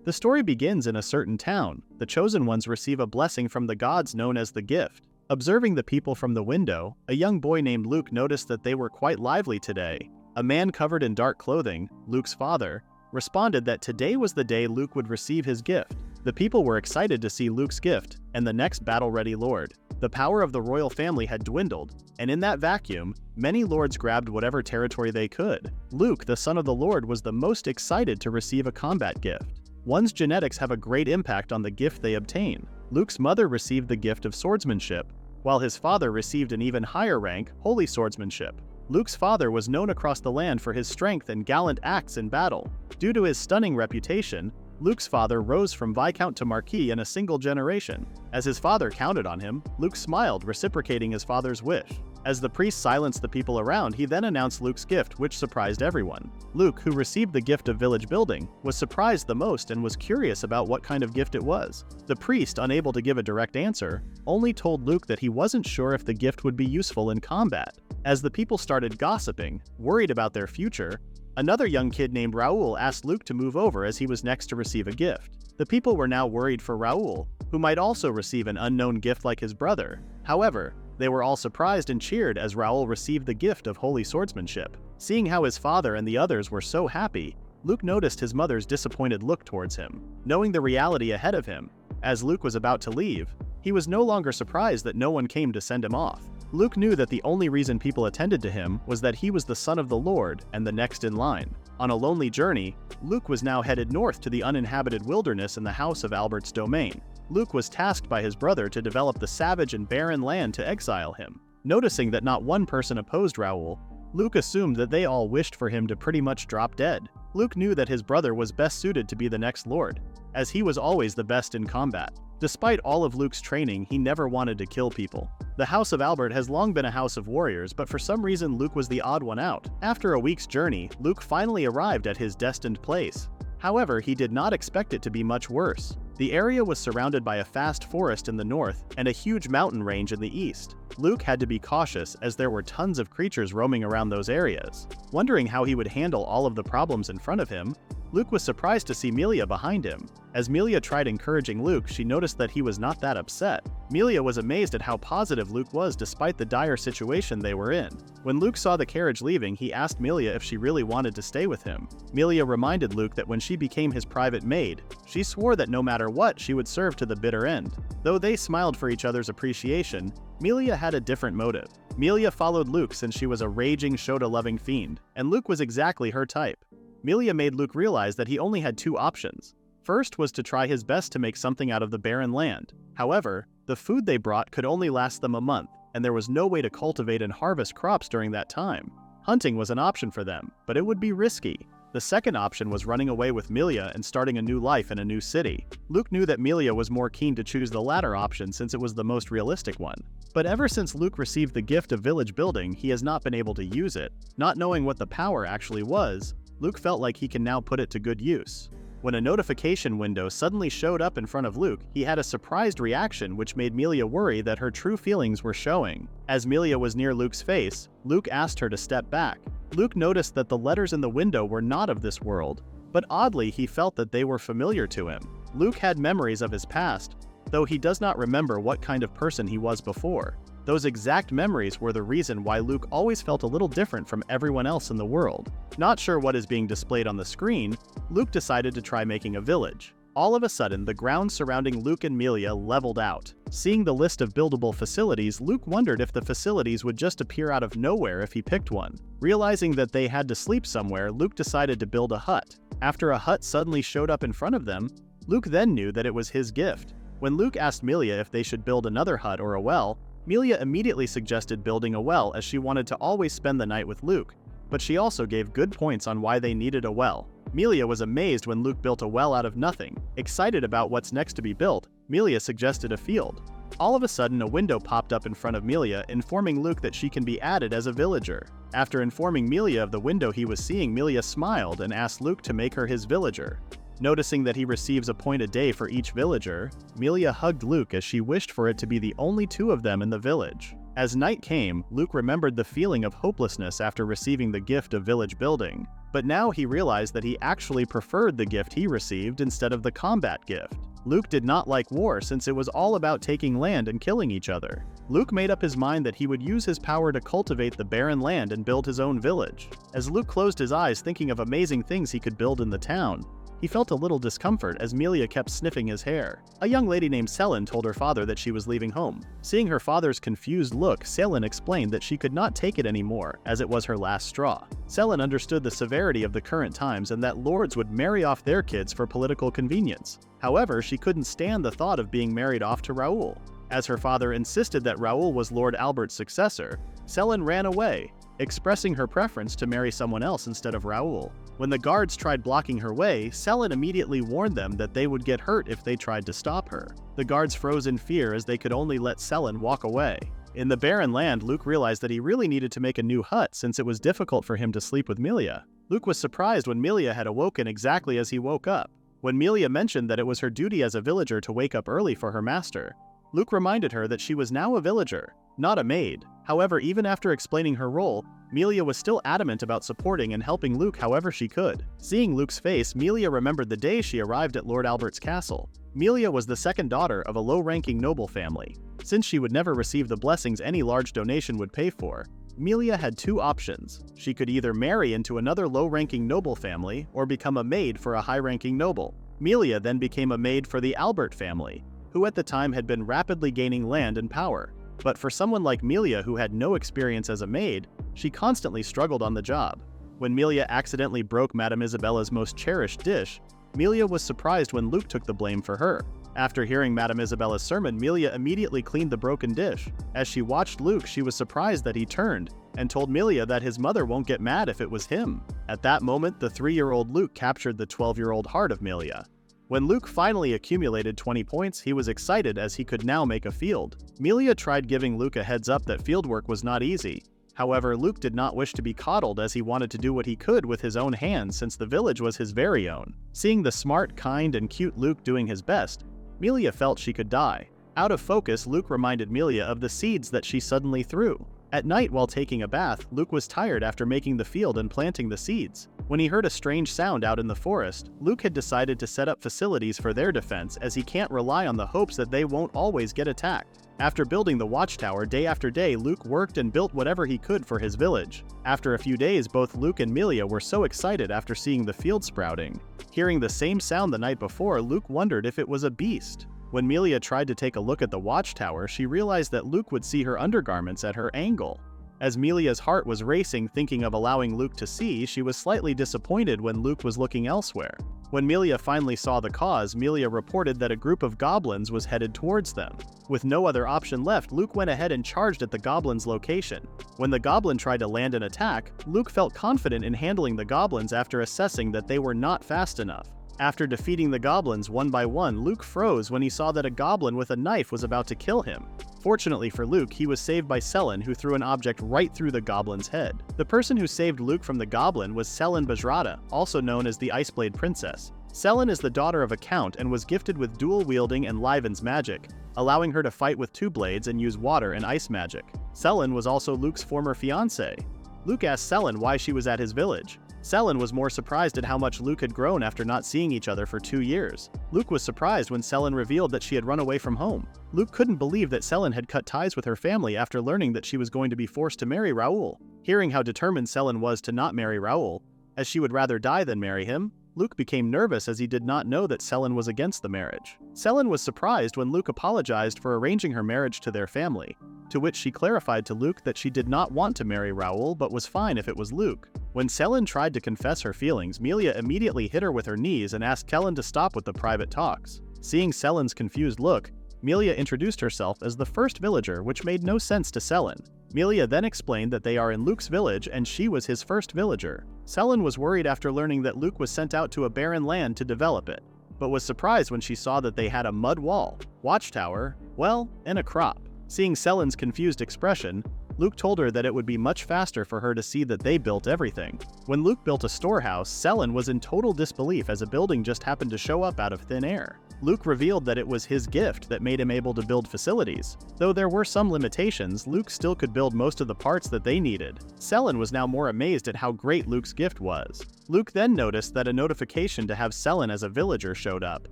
The story begins in a certain town. The chosen ones receive a blessing from the gods known as the gift. Observing the people from the window, a young boy named Luke noticed that they were quite lively today. A man covered in dark clothing, Luke's father, responded that today was the day Luke would receive his gift. The people were excited to see Luke's gift and the next battle-ready lord. The power of the royal family had dwindled, and in that vacuum, many lords grabbed whatever territory they could. Luke, the son of the lord, was the most excited to receive a combat gift. One's genetics have a great impact on the gift they obtain. Luke's mother received the gift of swordsmanship, while his father received an even higher rank, holy swordsmanship. Luke's father was known across the land for his strength and gallant acts in battle. Due to his stunning reputation, Luke's father rose from Viscount to Marquis in a single generation. As his father counted on him, Luke smiled, reciprocating his father's wish. As the priest silenced the people around, he then announced Luke's gift, which surprised everyone. Luke, who received the gift of village building, was surprised the most and was curious about what kind of gift it was. The priest, unable to give a direct answer, only told Luke that he wasn't sure if the gift would be useful in combat. As the people started gossiping, worried about their future, another young kid named Raoul asked Luke to move over as he was next to receive a gift. The people were now worried for Raoul, who might also receive an unknown gift like his brother. However, they were all surprised and cheered as Raoul received the gift of holy swordsmanship. Seeing how his father and the others were so happy, Luke noticed his mother's disappointed look towards him. Knowing the reality ahead of him, as Luke was about to leave, he was no longer surprised that no one came to send him off. Luke knew that the only reason people attended to him was that he was the son of the Lord and the next in line. On a lonely journey, Luke was now headed north to the uninhabited wilderness in the house of Albert's domain. Luke was tasked by his brother to develop the savage and barren land to exile him. Noticing that not one person opposed Raoul, Luke assumed that they all wished for him to pretty much drop dead. Luke knew that his brother was best suited to be the next lord, as he was always the best in combat. Despite all of Luke's training, he never wanted to kill people. The House of Albert has long been a house of warriors, but for some reason Luke was the odd one out. After a week's journey, Luke finally arrived at his destined place. However, he did not expect it to be much worse. The area was surrounded by a vast forest in the north and a huge mountain range in the east. Luke had to be cautious as there were tons of creatures roaming around those areas. Wondering how he would handle all of the problems in front of him, Luke was surprised to see Melia behind him. As Melia tried encouraging Luke, she noticed that he was not that upset. Melia was amazed at how positive Luke was despite the dire situation they were in. When Luke saw the carriage leaving, he asked Melia if she really wanted to stay with him. Melia reminded Luke that when she became his private maid, she swore that no matter what, she would serve to the bitter end. Though they smiled for each other's appreciation, Melia had a different motive. Melia followed Luke since she was a raging Shota-loving fiend, and Luke was exactly her type. Melia made Luke realize that he only had two options. First was to try his best to make something out of the barren land. However, the food they brought could only last them a month, and there was no way to cultivate and harvest crops during that time. Hunting was an option for them, but it would be risky. The second option was running away with Melia and starting a new life in a new city. Luke knew that Melia was more keen to choose the latter option since it was the most realistic one. But ever since Luke received the gift of village building, he has not been able to use it. Not knowing what the power actually was, Luke felt like he can now put it to good use. When a notification window suddenly showed up in front of Luke, he had a surprised reaction which made Melia worry that her true feelings were showing. As Melia was near Luke's face, Luke asked her to step back. Luke noticed that the letters in the window were not of this world, but oddly he felt that they were familiar to him. Luke had memories of his past, though he does not remember what kind of person he was before. Those exact memories were the reason why Luke always felt a little different from everyone else in the world. Not sure what is being displayed on the screen, Luke decided to try making a village. All of a sudden, the ground surrounding Luke and Melia leveled out. Seeing the list of buildable facilities, Luke wondered if the facilities would just appear out of nowhere if he picked one. Realizing that they had to sleep somewhere, Luke decided to build a hut. After a hut suddenly showed up in front of them, Luke then knew that it was his gift. When Luke asked Melia if they should build another hut or a well, Melia immediately suggested building a well as she wanted to always spend the night with Luke, but she also gave good points on why they needed a well. Melia was amazed when Luke built a well out of nothing. Excited about what's next to be built, Melia suggested a field. All of a sudden, a window popped up in front of Melia, informing Luke that she can be added as a villager. After informing Melia of the window he was seeing, Melia smiled and asked Luke to make her his villager. Noticing that he receives a point a day for each villager, Melia hugged Luke as she wished for it to be the only two of them in the village. As night came, Luke remembered the feeling of hopelessness after receiving the gift of village building, but now he realized that he actually preferred the gift he received instead of the combat gift. Luke did not like war since it was all about taking land and killing each other. Luke made up his mind that he would use his power to cultivate the barren land and build his own village. As Luke closed his eyes thinking of amazing things he could build in the town, he felt a little discomfort as Melia kept sniffing his hair. A young lady named Selin told her father that she was leaving home. Seeing her father's confused look, Selin explained that she could not take it anymore, as it was her last straw. Selin understood the severity of the current times and that lords would marry off their kids for political convenience. However, she couldn't stand the thought of being married off to Raoul. As her father insisted that Raoul was Lord Albert's successor, Selin ran away, expressing her preference to marry someone else instead of Raoul. When the guards tried blocking her way, Selin immediately warned them that they would get hurt if they tried to stop her. The guards froze in fear as they could only let Selin walk away. In the barren land, Luke realized that he really needed to make a new hut since it was difficult for him to sleep with Melia. Luke was surprised when Melia had awoken exactly as he woke up. When Melia mentioned that it was her duty as a villager to wake up early for her master, Luke reminded her that she was now a villager, not a maid. However, even after explaining her role, Melia was still adamant about supporting and helping Luke however she could. Seeing Luke's face, Melia remembered the day she arrived at Lord Albert's castle. Melia was the second daughter of a low-ranking noble family. Since she would never receive the blessings any large donation would pay for, Melia had two options. She could either marry into another low-ranking noble family or become a maid for a high-ranking noble. Melia then became a maid for the Albert family, who at the time had been rapidly gaining land and power. But for someone like Melia who had no experience as a maid, she constantly struggled on the job. When Melia accidentally broke Madame Isabella's most cherished dish, Melia was surprised when Luke took the blame for her. After hearing Madame Isabella's sermon, Melia immediately cleaned the broken dish. As she watched Luke, she was surprised that he turned and told Melia that his mother won't get mad if it was him. At that moment, the 3-year-old Luke captured the 12-year-old heart of Melia. When Luke finally accumulated 20 points, he was excited as he could now make a field. Melia tried giving Luke a heads up that fieldwork was not easy. However, Luke did not wish to be coddled as he wanted to do what he could with his own hands since the village was his very own. Seeing the smart, kind, and cute Luke doing his best, Melia felt she could die. Out of focus, Luke reminded Melia of the seeds that she suddenly threw. At night while taking a bath, Luke was tired after making the field and planting the seeds. When he heard a strange sound out in the forest, Luke had decided to set up facilities for their defense as he can't rely on the hopes that they won't always get attacked. After building the watchtower day after day, Luke worked and built whatever he could for his village. After a few days, both Luke and Melia were so excited after seeing the field sprouting. Hearing the same sound the night before, Luke wondered if it was a beast. When Melia tried to take a look at the watchtower, she realized that Luke would see her undergarments at her angle. As Melia's heart was racing thinking of allowing Luke to see, she was slightly disappointed when Luke was looking elsewhere. When Melia finally saw the cause, Melia reported that a group of goblins was headed towards them. With no other option left, Luke went ahead and charged at the goblins' location. When the goblin tried to land an attack, Luke felt confident in handling the goblins after assessing that they were not fast enough. After defeating the goblins one by one, Luke froze when he saw that a goblin with a knife was about to kill him. Fortunately for Luke, he was saved by Selin, who threw an object right through the goblin's head. The person who saved Luke from the goblin was Selin Bajrata, also known as the Iceblade Princess. Selin is the daughter of a count and was gifted with dual-wielding and Liven's magic, allowing her to fight with two blades and use water and ice magic. Selin was also Luke's former fiancée. Luke asked Selin why she was at his village. Selin was more surprised at how much Luke had grown after not seeing each other for 2 years. Luke was surprised when Selin revealed that she had run away from home. Luke couldn't believe that Selin had cut ties with her family after learning that she was going to be forced to marry Raoul. Hearing how determined Selin was to not marry Raoul, as she would rather die than marry him, Luke became nervous as he did not know that Selin was against the marriage. Selin was surprised when Luke apologized for arranging her marriage to their family, to which she clarified to Luke that she did not want to marry Raoul but was fine if it was Luke. When Selin tried to confess her feelings, Melia immediately hit her with her knees and asked Selin to stop with the private talks. Seeing Selin's confused look, Melia introduced herself as the first villager, which made no sense to Selin. Melia then explained that they are in Luke's village and she was his first villager. Selin was worried after learning that Luke was sent out to a barren land to develop it, but was surprised when she saw that they had a mud wall, watchtower, well, and a crop. Seeing Selin's confused expression, Luke told her that it would be much faster for her to see that they built everything. When Luke built a storehouse, Selin was in total disbelief as a building just happened to show up out of thin air. Luke revealed that it was his gift that made him able to build facilities. Though there were some limitations, Luke still could build most of the parts that they needed. Selin was now more amazed at how great Luke's gift was. Luke then noticed that a notification to have Selin as a villager showed up,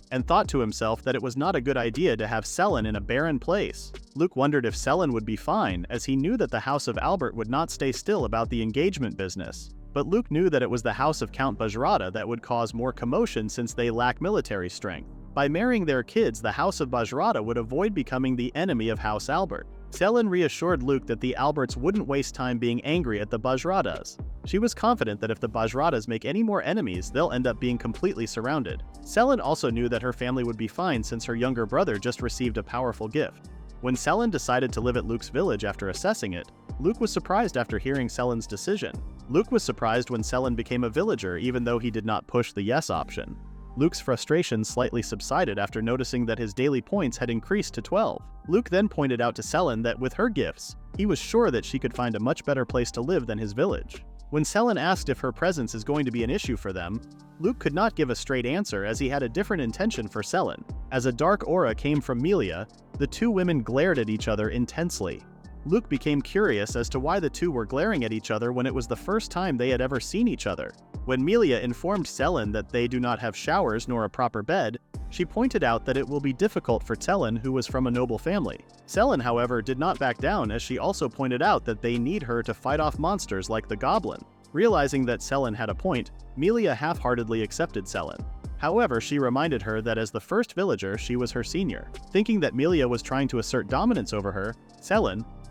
and thought to himself that it was not a good idea to have Selin in a barren place. Luke wondered if Selin would be fine, as he knew that the House of Albert would not stay still about the engagement business. But Luke knew that it was the House of Count Bajrata that would cause more commotion since they lack military strength. By marrying their kids, the House of Bajrata would avoid becoming the enemy of House Albert. Selin reassured Luke that the Alberts wouldn't waste time being angry at the Bajratas. She was confident that if the Bajratas make any more enemies, they'll end up being completely surrounded. Selin also knew that her family would be fine since her younger brother just received a powerful gift. When Selin decided to live at Luke's village after assessing it, Luke was surprised after hearing Selin's decision. Luke was surprised when Selin became a villager even though he did not push the yes option. Luke's frustration slightly subsided after noticing that his daily points had increased to 12. Luke then pointed out to Selin that with her gifts, he was sure that she could find a much better place to live than his village. When Selin asked if her presence is going to be an issue for them, Luke could not give a straight answer as he had a different intention for Selin. As a dark aura came from Melia, the two women glared at each other intensely. Luke became curious as to why the two were glaring at each other when it was the first time they had ever seen each other. When Melia informed Selin that they do not have showers nor a proper bed, she pointed out that it will be difficult for Selin, who was from a noble family. Selin, however, did not back down as she also pointed out that they need her to fight off monsters like the goblin. Realizing that Selin had a point, Melia half-heartedly accepted Selin. However, she reminded her that as the first villager, she was her senior. Thinking that Melia was trying to assert dominance over her,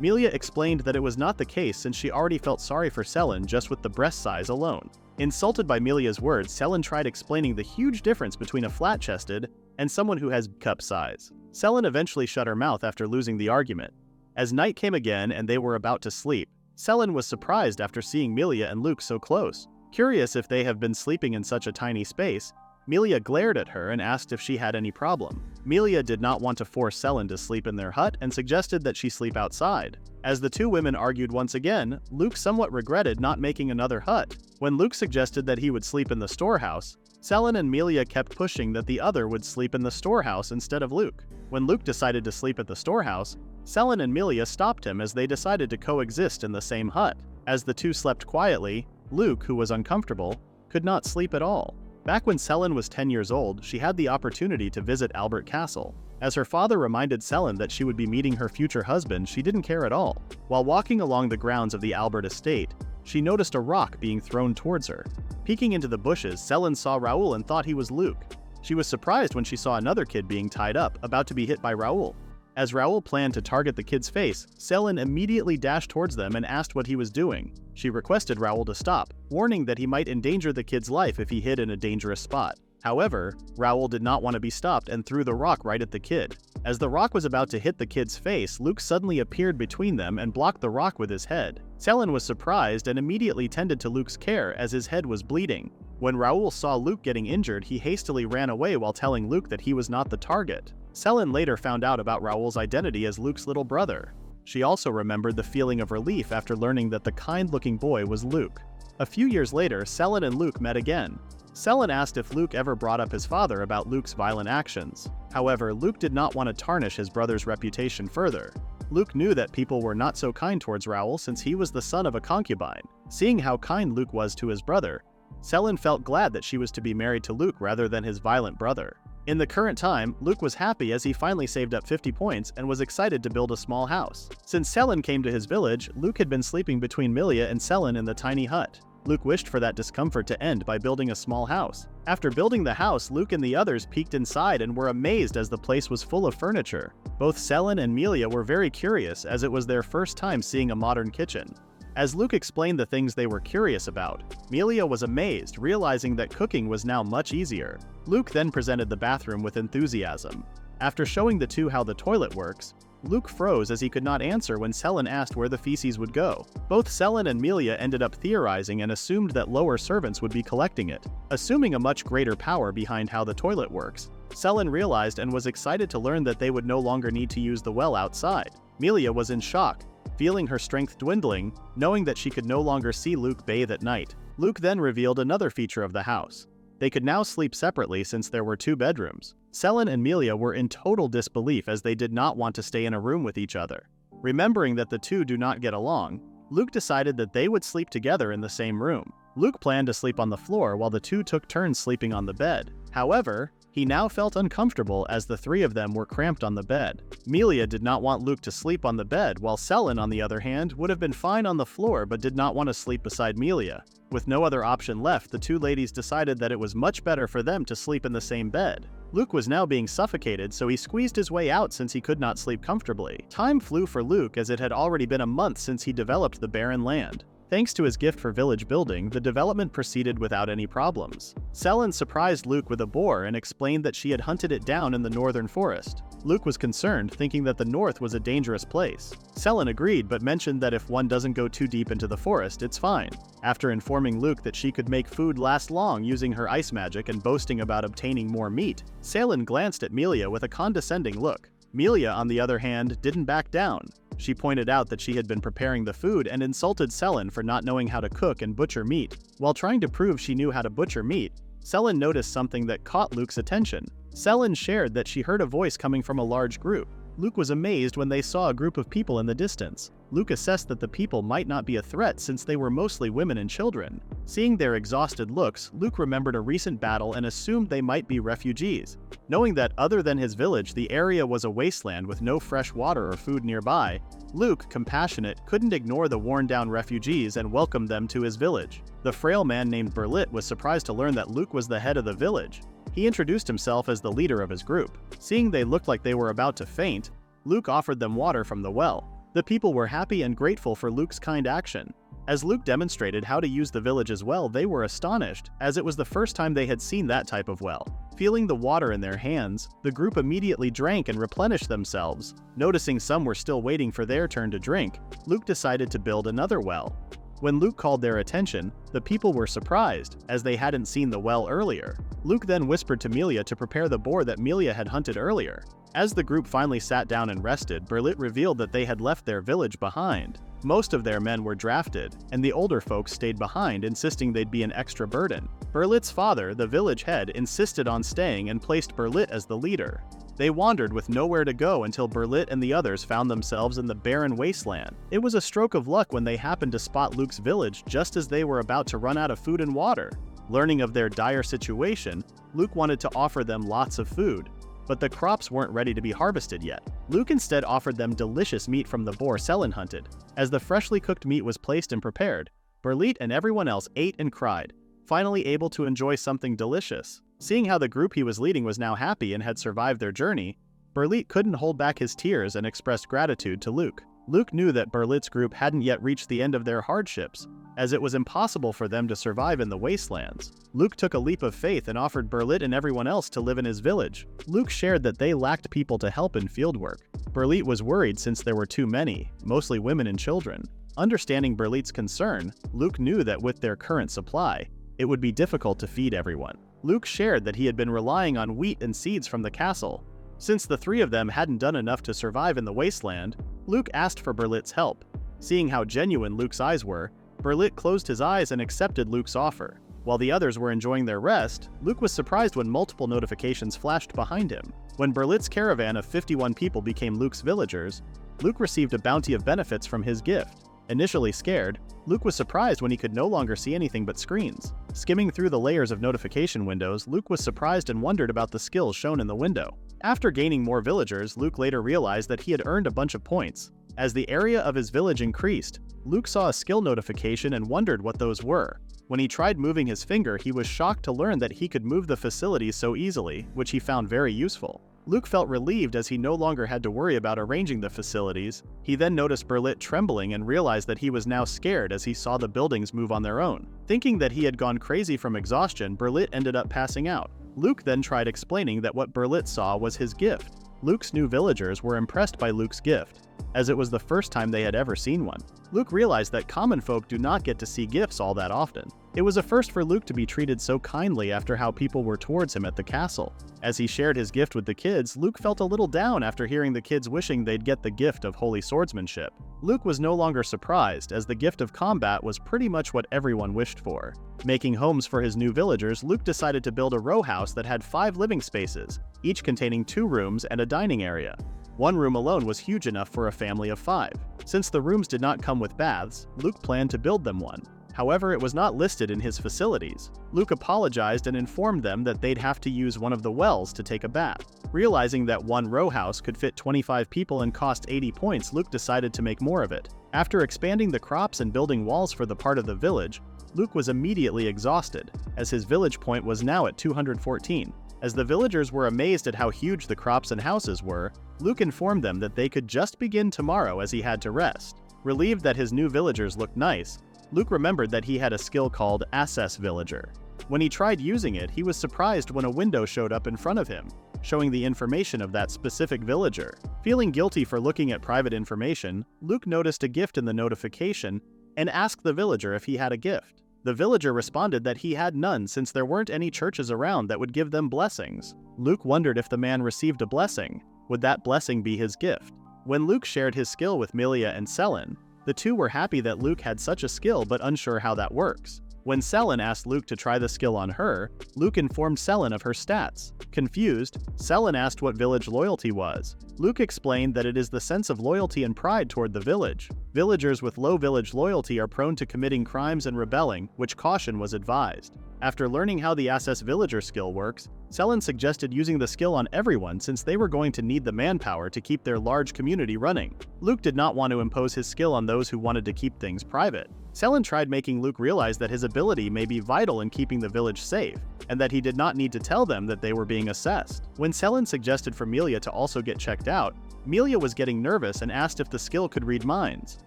Melia explained that it was not the case since she already felt sorry for Selin just with the breast size alone. Insulted by Melia's words, Selin tried explaining the huge difference between a flat-chested and someone who has cup size. Selin eventually shut her mouth after losing the argument. As night came again and they were about to sleep, Selin was surprised after seeing Melia and Luke so close. Curious if they have been sleeping in such a tiny space, Melia glared at her and asked if she had any problem. Melia did not want to force Selin to sleep in their hut and suggested that she sleep outside. As the two women argued once again, Luke somewhat regretted not making another hut. When Luke suggested that he would sleep in the storehouse, Selin and Melia kept pushing that the other would sleep in the storehouse instead of Luke. When Luke decided to sleep at the storehouse, Selin and Melia stopped him as they decided to coexist in the same hut. As the two slept quietly, Luke, who was uncomfortable, could not sleep at all. Back when Selin was 10 years old, she had the opportunity to visit Albert Castle. As her father reminded Selin that she would be meeting her future husband, she didn't care at all. While walking along the grounds of the Albert estate, she noticed a rock being thrown towards her. Peeking into the bushes, Selin saw Raoul and thought he was Luke. She was surprised when she saw another kid being tied up, about to be hit by Raoul. As Raoul planned to target the kid's face, Selin immediately dashed towards them and asked what he was doing. She requested Raoul to stop, warning that he might endanger the kid's life if he hid in a dangerous spot. However, Raoul did not want to be stopped and threw the rock right at the kid. As the rock was about to hit the kid's face, Luke suddenly appeared between them and blocked the rock with his head. Selin was surprised and immediately tended to Luke's care as his head was bleeding. When Raoul saw Luke getting injured, he hastily ran away while telling Luke that he was not the target. Selin later found out about Raoul's identity as Luke's little brother. She also remembered the feeling of relief after learning that the kind-looking boy was Luke. A few years later, Selin and Luke met again. Selin asked if Luke ever brought up his father about Luke's violent actions. However, Luke did not want to tarnish his brother's reputation further. Luke knew that people were not so kind towards Raoul since he was the son of a concubine. Seeing how kind Luke was to his brother, Selin felt glad that she was to be married to Luke rather than his violent brother. In the current time, Luke was happy as he finally saved up 50 points and was excited to build a small house. Since Selin came to his village, Luke had been sleeping between Melia and Selin in the tiny hut. Luke wished for that discomfort to end by building a small house. After building the house, Luke and the others peeked inside and were amazed as the place was full of furniture. Both Selin and Melia were very curious as it was their first time seeing a modern kitchen. As Luke explained the things they were curious about, Melia was amazed, realizing that cooking was now much easier. Luke then presented the bathroom with enthusiasm. After showing the two how the toilet works, Luke froze as he could not answer when Selin asked where the feces would go. Both Selin and Melia ended up theorizing and assumed that lower servants would be collecting it. Assuming a much greater power behind how the toilet works, Selin realized and was excited to learn that they would no longer need to use the well outside. Melia was in shock, Feeling her strength dwindling, knowing that she could no longer see Luke bathe at night, Luke then revealed another feature of the house. They could now sleep separately since there were 2 bedrooms. Selin and Melia were in total disbelief as they did not want to stay in a room with each other. Remembering that the two do not get along, Luke decided that they would sleep together in the same room. Luke planned to sleep on the floor while the two took turns sleeping on the bed. However, he now felt uncomfortable as the 3 of them were cramped on the bed. Melia did not want Luke to sleep on the bed, while Selin, on the other hand, would have been fine on the floor but did not want to sleep beside Melia. With no other option left, the 2 ladies decided that it was much better for them to sleep in the same bed. Luke was now being suffocated, so he squeezed his way out since he could not sleep comfortably. Time flew for Luke as it had already been a month since he developed the barren land. Thanks to his gift for village building, the development proceeded without any problems. Selin surprised Luke with a boar and explained that she had hunted it down in the northern forest. Luke was concerned, thinking that the north was a dangerous place. Selin agreed but mentioned that if one doesn't go too deep into the forest, it's fine. After informing Luke that she could make food last long using her ice magic and boasting about obtaining more meat, Selin glanced at Melia with a condescending look. Melia, on the other hand, didn't back down. She pointed out that she had been preparing the food and insulted Selin for not knowing how to cook and butcher meat. While trying to prove she knew how to butcher meat, Selin noticed something that caught Luke's attention. Selin shared that she heard a voice coming from a large group. Luke was amazed when they saw a group of people in the distance. Luke assessed that the people might not be a threat since they were mostly women and children. Seeing their exhausted looks, Luke remembered a recent battle and assumed they might be refugees. Knowing that other than his village, the area was a wasteland with no fresh water or food nearby, Luke, compassionate, couldn't ignore the worn-down refugees and welcomed them to his village. The frail man named Berlit was surprised to learn that Luke was the head of the village. He introduced himself as the leader of his group. Seeing they looked like they were about to faint, Luke offered them water from the well. The people were happy and grateful for Luke's kind action. As Luke demonstrated how to use the village's well, they were astonished, as it was the first time they had seen that type of well. Feeling the water in their hands, the group immediately drank and replenished themselves. Noticing some were still waiting for their turn to drink, Luke decided to build another well. When Luke called their attention, the people were surprised, as they hadn't seen the well earlier. Luke then whispered to Melia to prepare the boar that Melia had hunted earlier. As the group finally sat down and rested, Berlit revealed that they had left their village behind. Most of their men were drafted, and the older folks stayed behind, insisting they'd be an extra burden. Berlit's father, the village head, insisted on staying and placed Berlit as the leader. They wandered with nowhere to go until Berlit and the others found themselves in the barren wasteland. It was a stroke of luck when they happened to spot Luke's village just as they were about to run out of food and water. Learning of their dire situation, Luke wanted to offer them lots of food, but the crops weren't ready to be harvested yet. Luke instead offered them delicious meat from the boar Selin hunted. As the freshly cooked meat was placed and prepared, Berlit and everyone else ate and cried, finally able to enjoy something delicious. Seeing how the group he was leading was now happy and had survived their journey, Berlit couldn't hold back his tears and expressed gratitude to Luke. Luke knew that Berlit's group hadn't yet reached the end of their hardships, as it was impossible for them to survive in the wastelands. Luke took a leap of faith and offered Berlit and everyone else to live in his village. Luke shared that they lacked people to help in fieldwork. Berlit was worried since there were too many, mostly women and children. Understanding Berlit's concern, Luke knew that with their current supply, it would be difficult to feed everyone. Luke shared that he had been relying on wheat and seeds from the castle. Since the 3 of them hadn't done enough to survive in the wasteland, Luke asked for Berlit's help. Seeing how genuine Luke's eyes were, Berlit closed his eyes and accepted Luke's offer. While the others were enjoying their rest, Luke was surprised when multiple notifications flashed behind him. When Berlit's caravan of 51 people became Luke's villagers, Luke received a bounty of benefits from his gift. Initially scared, Luke was surprised when he could no longer see anything but screens. Skimming through the layers of notification windows, Luke was surprised and wondered about the skills shown in the window. After gaining more villagers, Luke later realized that he had earned a bunch of points. As the area of his village increased, Luke saw a skill notification and wondered what those were. When he tried moving his finger, he was shocked to learn that he could move the facilities so easily, which he found very useful. Luke felt relieved as he no longer had to worry about arranging the facilities. He then noticed Berlit trembling and realized that he was now scared as he saw the buildings move on their own. Thinking that he had gone crazy from exhaustion, Berlit ended up passing out. Luke then tried explaining that what Berlit saw was his gift. Luke's new villagers were impressed by Luke's gift, as it was the first time they had ever seen one. Luke realized that common folk do not get to see gifts all that often. It was a first for Luke to be treated so kindly after how people were towards him at the castle. As he shared his gift with the kids, Luke felt a little down after hearing the kids wishing they'd get the gift of holy swordsmanship. Luke was no longer surprised, as the gift of combat was pretty much what everyone wished for. Making homes for his new villagers, Luke decided to build a row house that had 5 living spaces, each containing 2 rooms and a dining area. One room alone was huge enough for a family of 5. Since the rooms did not come with baths, Luke planned to build them one. However, it was not listed in his facilities. Luke apologized and informed them that they'd have to use one of the wells to take a bath. Realizing that one row house could fit 25 people and cost 80 points, Luke decided to make more of it. After expanding the crops and building walls for the part of the village, Luke was immediately exhausted, as his village point was now at 214. As the villagers were amazed at how huge the crops and houses were, Luke informed them that they could just begin tomorrow as he had to rest. Relieved that his new villagers looked nice, Luke remembered that he had a skill called Assess Villager. When he tried using it, he was surprised when a window showed up in front of him, showing the information of that specific villager. Feeling guilty for looking at private information, Luke noticed a gift in the notification and asked the villager if he had a gift. The villager responded that he had none since there weren't any churches around that would give them blessings. Luke wondered if the man received a blessing. Would that blessing be his gift? When Luke shared his skill with Melia and Selin, the two were happy that Luke had such a skill but unsure how that works. When Selin asked Luke to try the skill on her, Luke informed Selin of her stats. Confused, Selin asked what village loyalty was. Luke explained that it is the sense of loyalty and pride toward the village. Villagers with low village loyalty are prone to committing crimes and rebelling, which caution was advised. After learning how the Assess Villager skill works, Selin suggested using the skill on everyone since they were going to need the manpower to keep their large community running. Luke did not want to impose his skill on those who wanted to keep things private. Selin tried making Luke realize that his ability may be vital in keeping the village safe, and that he did not need to tell them that they were being assessed. When Selin suggested for Melia to also get checked out, Melia was getting nervous and asked if the skill could read minds.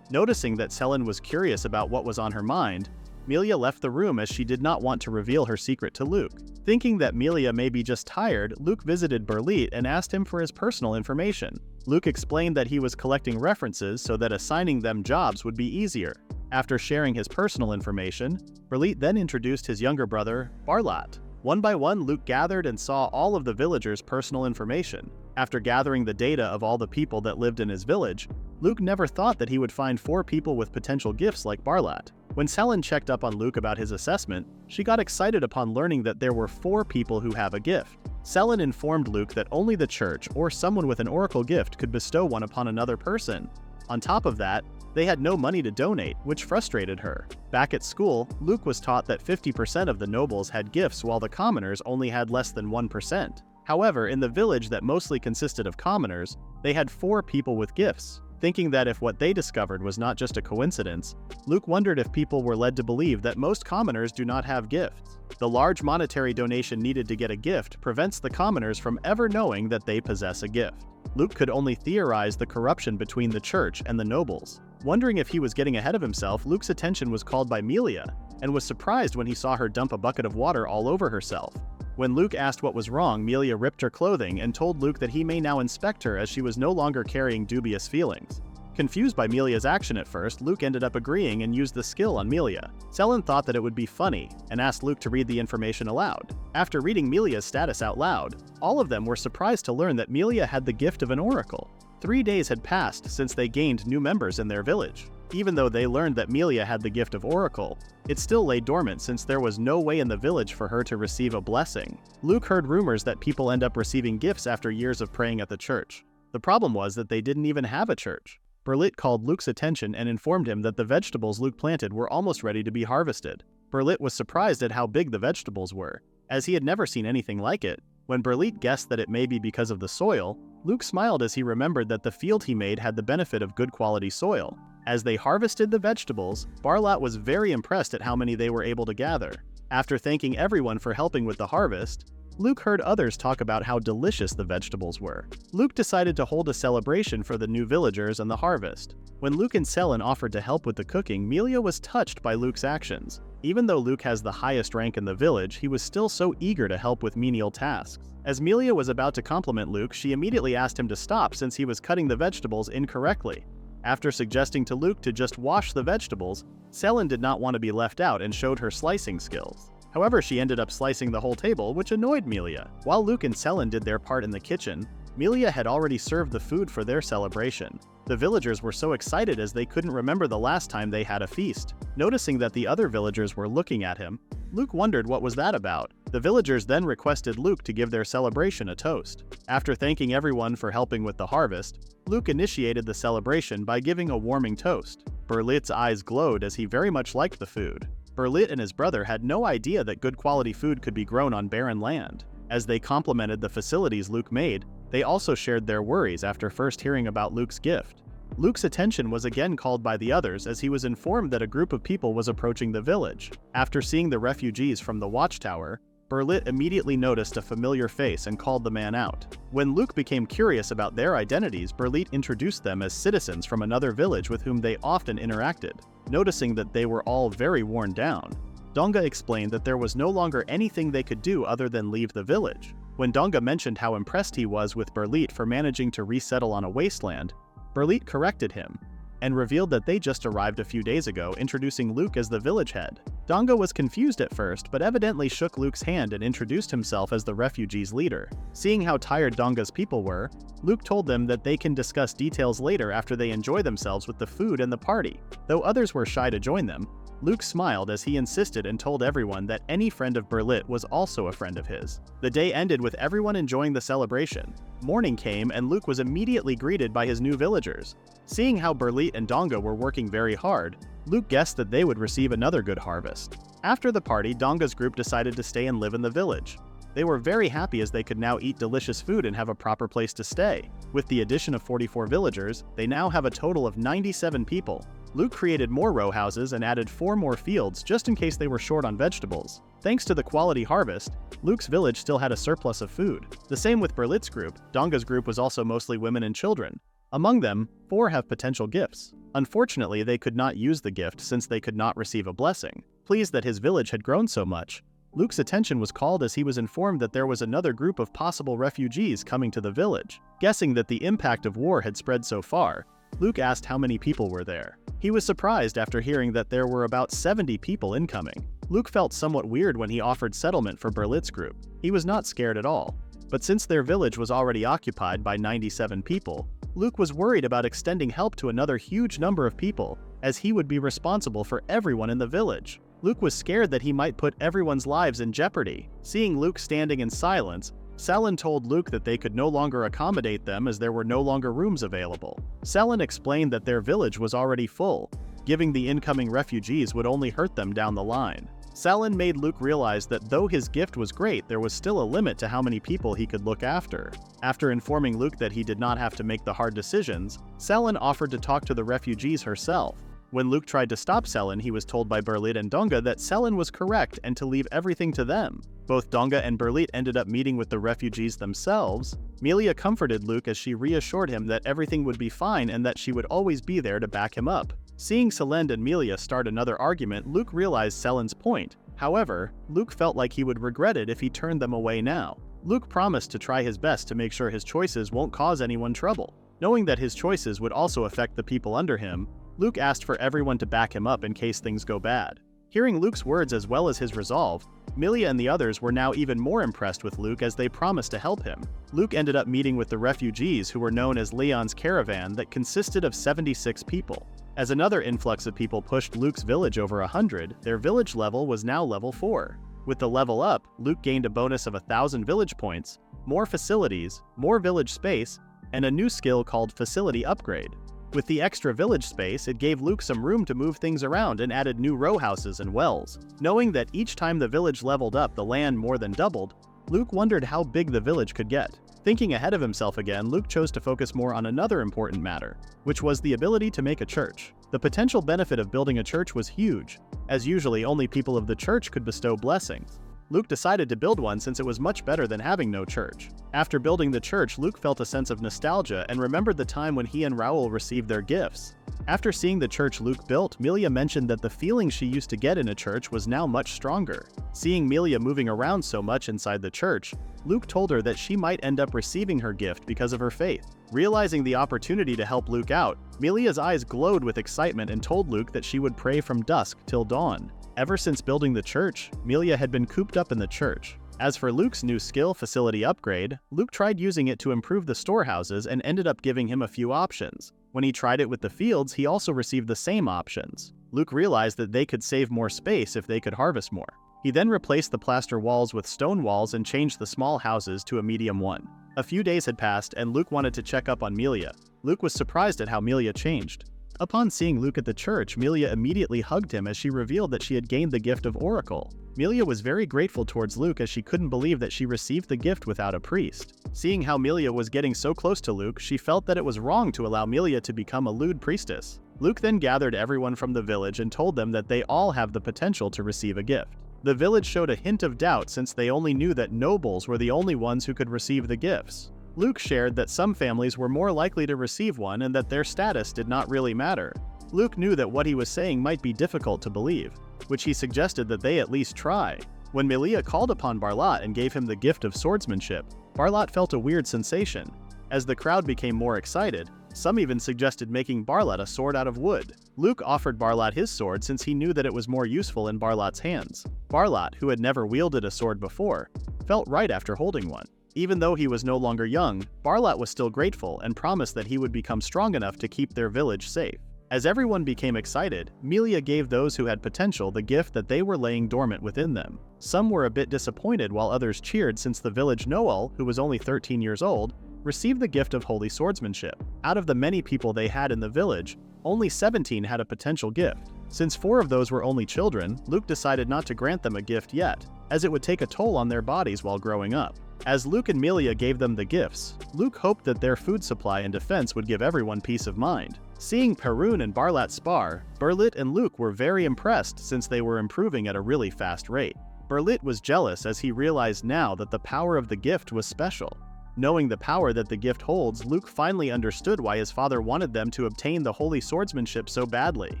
Noticing that Selin was curious about what was on her mind, Melia left the room as she did not want to reveal her secret to Luke. Thinking that Melia may be just tired, Luke visited Berlit and asked him for his personal information. Luke explained that he was collecting references so that assigning them jobs would be easier. After sharing his personal information, Berlit then introduced his younger brother, Barlat. One by one, Luke gathered and saw all of the villagers' personal information. After gathering the data of all the people that lived in his village, Luke never thought that he would find 4 people with potential gifts like Barlat. When Selin checked up on Luke about his assessment, she got excited upon learning that there were 4 people who have a gift. Selin informed Luke that only the church or someone with an oracle gift could bestow one upon another person. On top of that, they had no money to donate, which frustrated her. Back at school, Luke was taught that 50% of the nobles had gifts while the commoners only had less than 1%. However, in the village that mostly consisted of commoners, they had 4 people with gifts. Thinking that if what they discovered was not just a coincidence, Luke wondered if people were led to believe that most commoners do not have gifts. The large monetary donation needed to get a gift prevents the commoners from ever knowing that they possess a gift. Luke could only theorize the corruption between the church and the nobles. Wondering if he was getting ahead of himself, Luke's attention was called by Melia, and was surprised when he saw her dump a bucket of water all over herself. When Luke asked what was wrong, Melia ripped her clothing and told Luke that he may now inspect her as she was no longer carrying dubious feelings. Confused by Melia's action at first, Luke ended up agreeing and used the skill on Melia. Selin thought that it would be funny, and asked Luke to read the information aloud. After reading Melia's status out loud, all of them were surprised to learn that Melia had the gift of an oracle. 3 days had passed since they gained new members in their village. Even though they learned that Melia had the gift of oracle, it still lay dormant since there was no way in the village for her to receive a blessing. Luke heard rumors that people end up receiving gifts after years of praying at the church. The problem was that they didn't even have a church. Berlit called Luke's attention and informed him that the vegetables Luke planted were almost ready to be harvested. Berlit was surprised at how big the vegetables were, as he had never seen anything like it. When Berlit guessed that it may be because of the soil, Luke smiled as he remembered that the field he made had the benefit of good quality soil. As they harvested the vegetables, Barlat was very impressed at how many they were able to gather. After thanking everyone for helping with the harvest, Luke heard others talk about how delicious the vegetables were. Luke decided to hold a celebration for the new villagers and the harvest. When Luke and Selin offered to help with the cooking, Melia was touched by Luke's actions. Even though Luke has the highest rank in the village, he was still so eager to help with menial tasks. As Melia was about to compliment Luke, she immediately asked him to stop since he was cutting the vegetables incorrectly. After suggesting to Luke to just wash the vegetables, Selin did not want to be left out and showed her slicing skills. However, she ended up slicing the whole table, which annoyed Melia. While Luke and Selin did their part in the kitchen, Melia had already served the food for their celebration. The villagers were so excited as they couldn't remember the last time they had a feast. Noticing that the other villagers were looking at him, Luke wondered what was that about. The villagers then requested Luke to give their celebration a toast. After thanking everyone for helping with the harvest, Luke initiated the celebration by giving a warming toast. Berlit's eyes glowed as he very much liked the food. Berlit and his brother had no idea that good quality food could be grown on barren land. As they complimented the facilities Luke made, they also shared their worries after first hearing about Luke's gift. Luke's attention was again called by the others as he was informed that a group of people was approaching the village. After seeing the refugees from the watchtower, Berlit immediately noticed a familiar face and called the man out. When Luke became curious about their identities, Berlit introduced them as citizens from another village with whom they often interacted. Noticing that they were all very worn down, Donga explained that there was no longer anything they could do other than leave the village. When Donga mentioned how impressed he was with Berlit for managing to resettle on a wasteland, Berlit corrected him and revealed that they just arrived a few days ago, introducing Luke as the village head. Donga was confused at first, but evidently shook Luke's hand and introduced himself as the refugees' leader. Seeing how tired Donga's people were, Luke told them that they can discuss details later after they enjoy themselves with the food and the party. Though others were shy to join them, Luke smiled as he insisted and told everyone that any friend of Berlit was also a friend of his. The day ended with everyone enjoying the celebration. Morning came and Luke was immediately greeted by his new villagers. Seeing how Berlit and Donga were working very hard, Luke guessed that they would receive another good harvest. After the party, Donga's group decided to stay and live in the village. They were very happy as they could now eat delicious food and have a proper place to stay. With the addition of 44 villagers, they now have a total of 97 people. Luke created more row houses and added 4 more fields just in case they were short on vegetables. Thanks to the quality harvest, Luke's village still had a surplus of food. The same with Berlit's group. Donga's group was also mostly women and children. Among them, 4 have potential gifts. Unfortunately, they could not use the gift since they could not receive a blessing. Pleased that his village had grown so much, Luke's attention was called as he was informed that there was another group of possible refugees coming to the village. Guessing that the impact of war had spread so far, Luke asked how many people were there. He was surprised after hearing that there were about 70 people incoming. Luke felt somewhat weird when he offered settlement for Berlit's group. He was not scared at all. But since their village was already occupied by 97 people, Luke was worried about extending help to another huge number of people, as he would be responsible for everyone in the village. Luke was scared that he might put everyone's lives in jeopardy. Seeing Luke standing in silence, Selin told Luke that they could no longer accommodate them as there were no longer rooms available. Selin explained that their village was already full. Giving the incoming refugees would only hurt them down the line. Selin made Luke realize that though his gift was great, there was still a limit to how many people he could look after. After informing Luke that he did not have to make the hard decisions, Selin offered to talk to the refugees herself. When Luke tried to stop Selin, he was told by Berlit and Donga that Selin was correct and to leave everything to them. Both Donga and Berlit ended up meeting with the refugees themselves. Melia comforted Luke as she reassured him that everything would be fine and that she would always be there to back him up. Seeing Selend and Melia start another argument, Luke realized Selin's point. However, Luke felt like he would regret it if he turned them away now. Luke promised to try his best to make sure his choices won't cause anyone trouble. Knowing that his choices would also affect the people under him, Luke asked for everyone to back him up in case things go bad. Hearing Luke's words as well as his resolve, Melia and the others were now even more impressed with Luke as they promised to help him. Luke ended up meeting with the refugees who were known as Leon's caravan that consisted of 76 people. As another influx of people pushed Luke's village over 100, their village level was now level 4. With the level up, Luke gained a bonus of 1,000 village points, more facilities, more village space, and a new skill called Facility Upgrade. With the extra village space, it gave Luke some room to move things around and added new row houses and wells. Knowing that each time the village leveled up, the land more than doubled, Luke wondered how big the village could get. Thinking ahead of himself again, Luke chose to focus more on another important matter, which was the ability to make a church. The potential benefit of building a church was huge, as usually only people of the church could bestow blessings. Luke decided to build one since it was much better than having no church. After building the church, Luke felt a sense of nostalgia and remembered the time when he and Raoul received their gifts. After seeing the church Luke built, Melia mentioned that the feeling she used to get in a church was now much stronger. Seeing Melia moving around so much inside the church, Luke told her that she might end up receiving her gift because of her faith. Realizing the opportunity to help Luke out, Melia's eyes glowed with excitement and told Luke that she would pray from dusk till dawn. Ever since building the church, Melia had been cooped up in the church. As for Luke's new skill facility upgrade, Luke tried using it to improve the storehouses and ended up giving him a few options. When he tried it with the fields, he also received the same options. Luke realized that they could save more space if they could harvest more. He then replaced the plaster walls with stone walls and changed the small houses to a medium one. A few days had passed and Luke wanted to check up on Melia. Luke was surprised at how Melia changed. Upon seeing Luke at the church, Melia immediately hugged him as she revealed that she had gained the gift of Oracle. Melia was very grateful towards Luke as she couldn't believe that she received the gift without a priest. Seeing how Melia was getting so close to Luke, she felt that it was wrong to allow Melia to become a lewd priestess. Luke then gathered everyone from the village and told them that they all have the potential to receive a gift. The village showed a hint of doubt since they only knew that nobles were the only ones who could receive the gifts. Luke shared that some families were more likely to receive one and that their status did not really matter. Luke knew that what he was saying might be difficult to believe, which he suggested that they at least try. When Melia called upon Barlat and gave him the gift of swordsmanship, Barlat felt a weird sensation. As the crowd became more excited, some even suggested making Barlat a sword out of wood. Luke offered Barlat his sword since he knew that it was more useful in Barlat's hands. Barlat, who had never wielded a sword before, felt right after holding one. Even though he was no longer young, Barlat was still grateful and promised that he would become strong enough to keep their village safe. As everyone became excited, Melia gave those who had potential the gift that they were laying dormant within them. Some were a bit disappointed while others cheered since the village Noel, who was only 13 years old, received the gift of holy swordsmanship. Out of the many people they had in the village, only 17 had a potential gift. Since 4 of those were only children, Luke decided not to grant them a gift yet, as it would take a toll on their bodies while growing up. As Luke and Melia gave them the gifts, Luke hoped that their food supply and defense would give everyone peace of mind. Seeing Perun and Barlat spar, Berlit and Luke were very impressed since they were improving at a really fast rate. Berlit was jealous as he realized now that the power of the gift was special. Knowing the power that the gift holds, Luke finally understood why his father wanted them to obtain the holy swordsmanship so badly.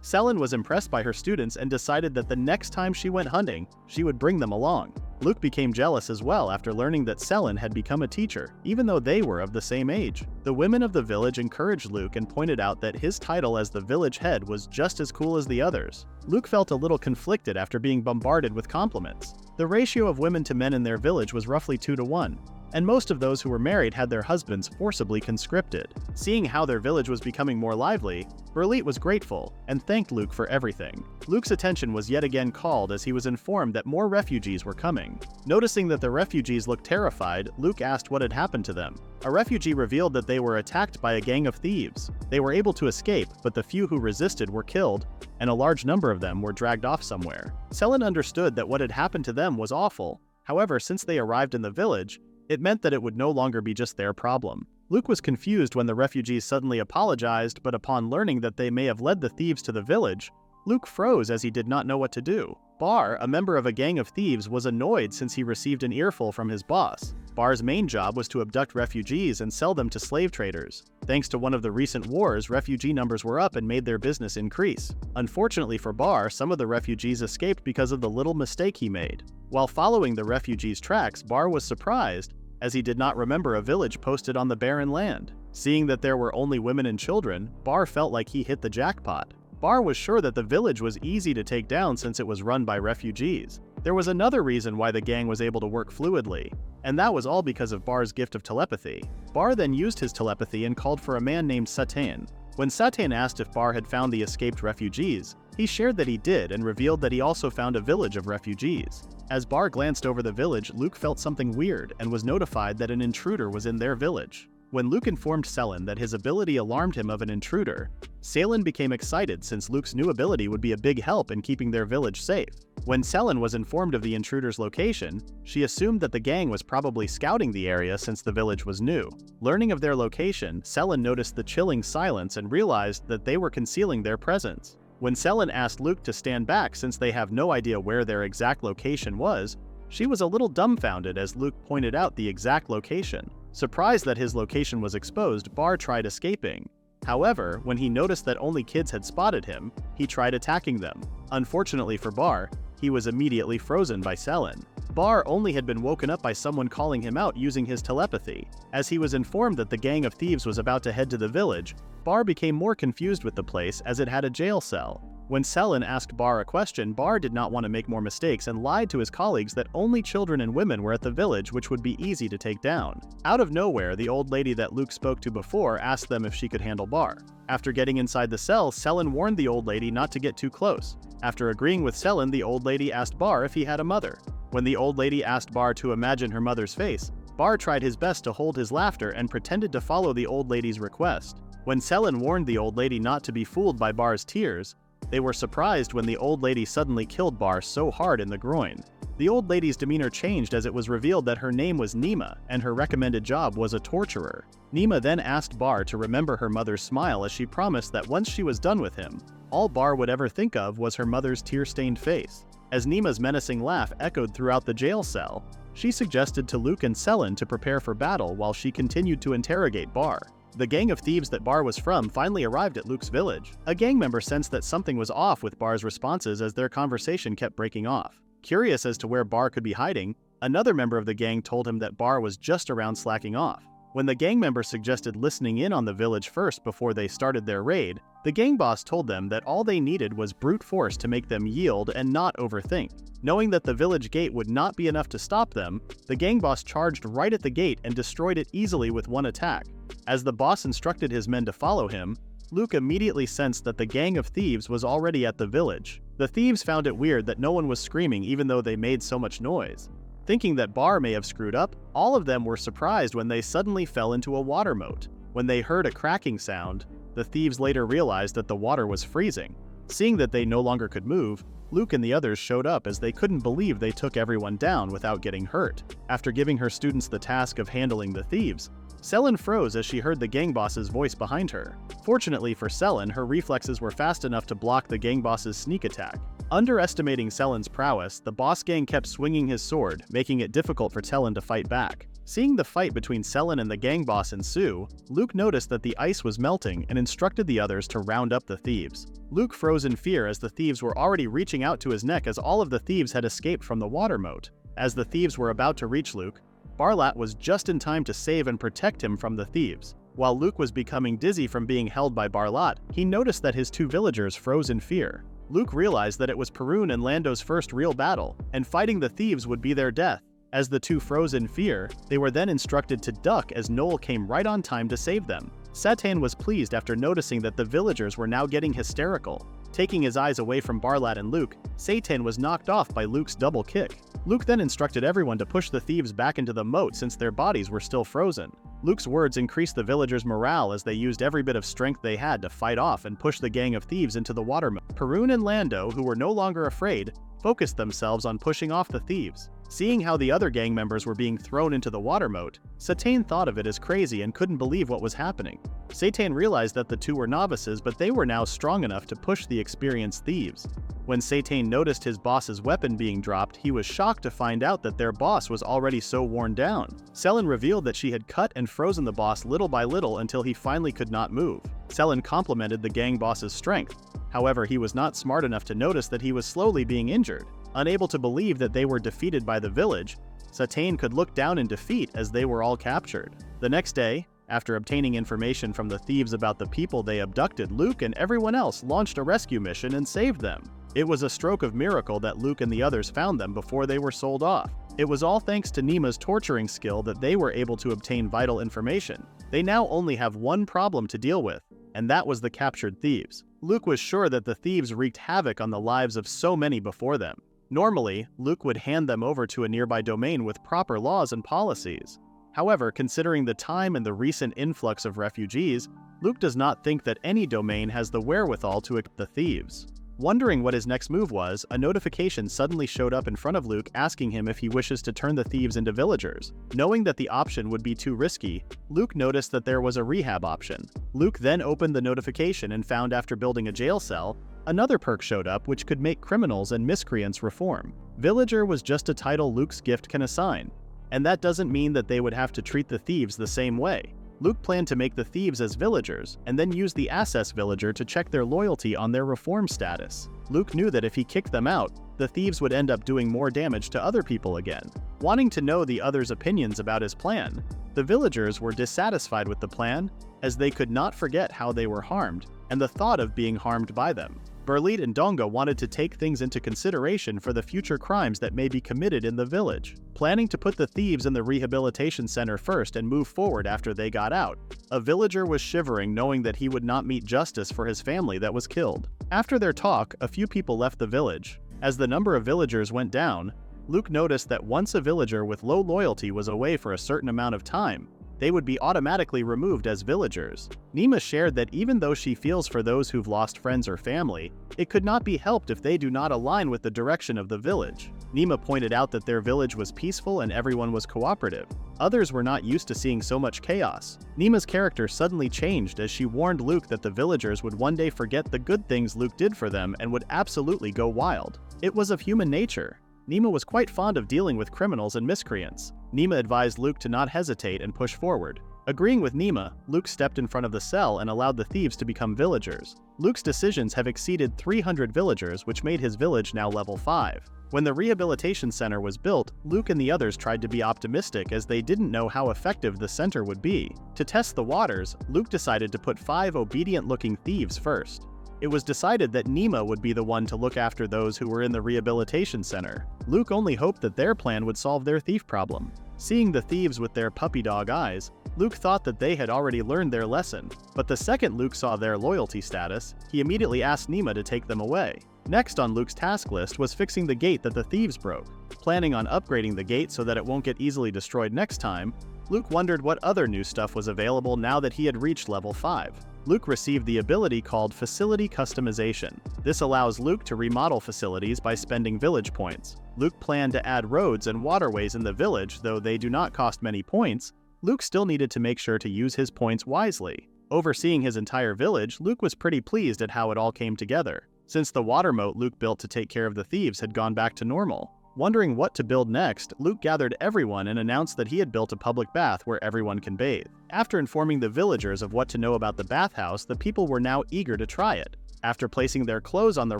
Selen was impressed by her students and decided that the next time she went hunting, she would bring them along. Luke became jealous as well after learning that Selen had become a teacher, even though they were of the same age. The women of the village encouraged Luke and pointed out that his title as the village head was just as cool as the others. Luke felt a little conflicted after being bombarded with compliments. The ratio of women to men in their village was roughly 2 to 1. And most of those who were married had their husbands forcibly conscripted. Seeing how their village was becoming more lively, Berlit was grateful and thanked Luke for everything. Luke's attention was yet again called as he was informed that more refugees were coming. Noticing that the refugees looked terrified, Luke asked what had happened to them. A refugee revealed that they were attacked by a gang of thieves. They were able to escape, but the few who resisted were killed, and a large number of them were dragged off somewhere. Selen understood that what had happened to them was awful. However, since they arrived in the village, it meant that it would no longer be just their problem. Luke was confused when the refugees suddenly apologized, but upon learning that they may have led the thieves to the village, Luke froze as he did not know what to do. Bar, a member of a gang of thieves, was annoyed since he received an earful from his boss. Bar's main job was to abduct refugees and sell them to slave traders. Thanks to one of the recent wars, refugee numbers were up and made their business increase. Unfortunately for Bar, some of the refugees escaped because of the little mistake he made. While following the refugees' tracks, Bar was surprised, as he did not remember a village posted on the barren land. Seeing that there were only women and children, Bar felt like he hit the jackpot. Bar was sure that the village was easy to take down since it was run by refugees. There was another reason why the gang was able to work fluidly, and that was all because of Bar's gift of telepathy. Bar then used his telepathy and called for a man named Satan. When Satan asked if Bar had found the escaped refugees, he shared that he did and revealed that he also found a village of refugees. As Bar glanced over the village, Luke felt something weird and was notified that an intruder was in their village. When Luke informed Selen that his ability alarmed him of an intruder, Selen became excited since Luke's new ability would be a big help in keeping their village safe. When Selen was informed of the intruder's location, she assumed that the gang was probably scouting the area since the village was new. Learning of their location, Selen noticed the chilling silence and realized that they were concealing their presence. When Selen asked Luke to stand back since they have no idea where their exact location was, She was a little dumbfounded as Luke pointed out the exact location. Surprised that his location was exposed, Bar tried escaping. However, when he noticed that only kids had spotted him, he tried attacking them. Unfortunately for Bar, he was immediately frozen by Selin. Bar only had been woken up by someone calling him out using his telepathy. As he was informed that the gang of thieves was about to head to the village, Bar became more confused with the place as it had a jail cell. When Selin asked Bar a question, Bar did not want to make more mistakes and lied to his colleagues that only children and women were at the village, which would be easy to take down. Out of nowhere, the old lady that Luke spoke to before asked them if she could handle Bar. After getting inside the cell, Selin warned the old lady not to get too close. After agreeing with Selin, the old lady asked Bar if he had a mother. When the old lady asked Bar to imagine her mother's face, Bar tried his best to hold his laughter and pretended to follow the old lady's request. When Selin warned the old lady not to be fooled by Bar's tears, they were surprised when the old lady suddenly killed Bar so hard in the groin. The old lady's demeanor changed as it was revealed that her name was Nima and her recommended job was a torturer. Nima then asked Bar to remember her mother's smile as she promised that once she was done with him, all Bar would ever think of was her mother's tear-stained face. As Nima's menacing laugh echoed throughout the jail cell, she suggested to Luke and Selin to prepare for battle while she continued to interrogate Bar. The gang of thieves that Bar was from finally arrived at Luke's village. A gang member sensed that something was off with Bar's responses as their conversation kept breaking off. Curious as to where Bar could be hiding, another member of the gang told him that Bar was just around slacking off. When the gang member suggested listening in on the village first before they started their raid, the gang boss told them that all they needed was brute force to make them yield and not overthink. Knowing that the village gate would not be enough to stop them, the gang boss charged right at the gate and destroyed it easily with one attack. As the boss instructed his men to follow him, Luke immediately sensed that the gang of thieves was already at the village. The thieves found it weird that no one was screaming even though they made so much noise. Thinking that Bar may have screwed up, all of them were surprised when they suddenly fell into a water moat. When they heard a cracking sound, the thieves later realized that the water was freezing. Seeing that they no longer could move, Luke and the others showed up as they couldn't believe they took everyone down without getting hurt. After giving her students the task of handling the thieves, Selin froze as she heard the gang boss's voice behind her. Fortunately for Selin, her reflexes were fast enough to block the gang boss's sneak attack. Underestimating Selin's prowess, the boss gang kept swinging his sword, making it difficult for Selin to fight back. Seeing the fight between Selin and the gang boss ensue, Luke noticed that the ice was melting and instructed the others to round up the thieves. Luke froze in fear as the thieves were already reaching out to his neck as all of the thieves had escaped from the water moat. As the thieves were about to reach Luke, Barlat was just in time to save and protect him from the thieves. While Luke was becoming dizzy from being held by Barlat, he noticed that his two villagers froze in fear. Luke realized that it was Perun and Lando's first real battle, and fighting the thieves would be their death. As the two froze in fear, they were then instructed to duck as Noel came right on time to save them. Satan was pleased after noticing that the villagers were now getting hysterical. Taking his eyes away from Barlat and Luke, Satan was knocked off by Luke's double kick. Luke then instructed everyone to push the thieves back into the moat since their bodies were still frozen. Luke's words increased the villagers' morale as they used every bit of strength they had to fight off and push the gang of thieves into the water moat. Perun and Lando, who were no longer afraid, focused themselves on pushing off the thieves. Seeing how the other gang members were being thrown into the water moat, Satan thought of it as crazy and couldn't believe what was happening. Satan realized that the two were novices, but they were now strong enough to push the experienced thieves. When Satan noticed his boss's weapon being dropped, he was shocked to find out that their boss was already so worn down. Selin revealed that she had cut and frozen the boss little by little until he finally could not move. Selin complimented the gang boss's strength. However, he was not smart enough to notice that he was slowly being injured. Unable to believe that they were defeated by the village, Satan could look down in defeat as they were all captured. The next day, after obtaining information from the thieves about the people they abducted, Luke and everyone else launched a rescue mission and saved them. It was a stroke of miracle that Luke and the others found them before they were sold off. It was all thanks to Nima's torturing skill that they were able to obtain vital information. They now only have one problem to deal with, and that was the captured thieves. Luke was sure that the thieves wreaked havoc on the lives of so many before them. Normally, Luke would hand them over to a nearby domain with proper laws and policies. However, considering the time and the recent influx of refugees, Luke does not think that any domain has the wherewithal to accept the thieves. Wondering what his next move was, a notification suddenly showed up in front of Luke asking him if he wishes to turn the thieves into villagers. Knowing that the option would be too risky, Luke noticed that there was a rehab option. Luke then opened the notification and found after building a jail cell, Another perk showed up which could make criminals and miscreants reform. Villager was just a title Luke's gift can assign, and that doesn't mean that they would have to treat the thieves the same way. Luke planned to make the thieves as villagers, and then use the assess villager to check their loyalty on their reform status. Luke knew that if he kicked them out, the thieves would end up doing more damage to other people again. Wanting to know the others' opinions about his plan, the villagers were dissatisfied with the plan, as they could not forget how they were harmed, and the thought of being harmed by them. Berlit and Donga wanted to take things into consideration for the future crimes that may be committed in the village, planning to put the thieves in the rehabilitation center first and move forward after they got out. A villager was shivering knowing that he would not meet justice for his family that was killed. After their talk, a few people left the village. As the number of villagers went down, Luke noticed that once a villager with low loyalty was away for a certain amount of time, they would be automatically removed as villagers. Nima shared that even though she feels for those who've lost friends or family, it could not be helped if they do not align with the direction of the village. Nima pointed out that their village was peaceful and everyone was cooperative. Others were not used to seeing so much chaos. Nima's character suddenly changed as she warned Luke that the villagers would one day forget the good things Luke did for them and would absolutely go wild. It was of human nature. Nima was quite fond of dealing with criminals and miscreants. Nima advised Luke to not hesitate and push forward. Agreeing with Nima, Luke stepped in front of the cell and allowed the thieves to become villagers. Luke's decisions have exceeded 300 villagers, which made his village now level 5. When the rehabilitation center was built, Luke and the others tried to be optimistic as they didn't know how effective the center would be. To test the waters, Luke decided to put 5 obedient-looking thieves first. It was decided that Nima would be the one to look after those who were in the rehabilitation center. Luke only hoped that their plan would solve their thief problem. Seeing the thieves with their puppy dog eyes, Luke thought that they had already learned their lesson, but the second Luke saw their loyalty status, he immediately asked Nima to take them away. Next on Luke's task list was fixing the gate that the thieves broke. Planning on upgrading the gate so that it won't get easily destroyed next time, Luke wondered what other new stuff was available now that he had reached level 5. Luke received the ability called Facility Customization. This allows Luke to remodel facilities by spending village points. Luke planned to add roads and waterways in the village, though they do not cost many points. Luke still needed to make sure to use his points wisely. Overseeing his entire village, Luke was pretty pleased at how it all came together, since the water moat Luke built to take care of the thieves had gone back to normal. Wondering what to build next, Luke gathered everyone and announced that he had built a public bath where everyone can bathe. After informing the villagers of what to know about the bathhouse, the people were now eager to try it. After placing their clothes on the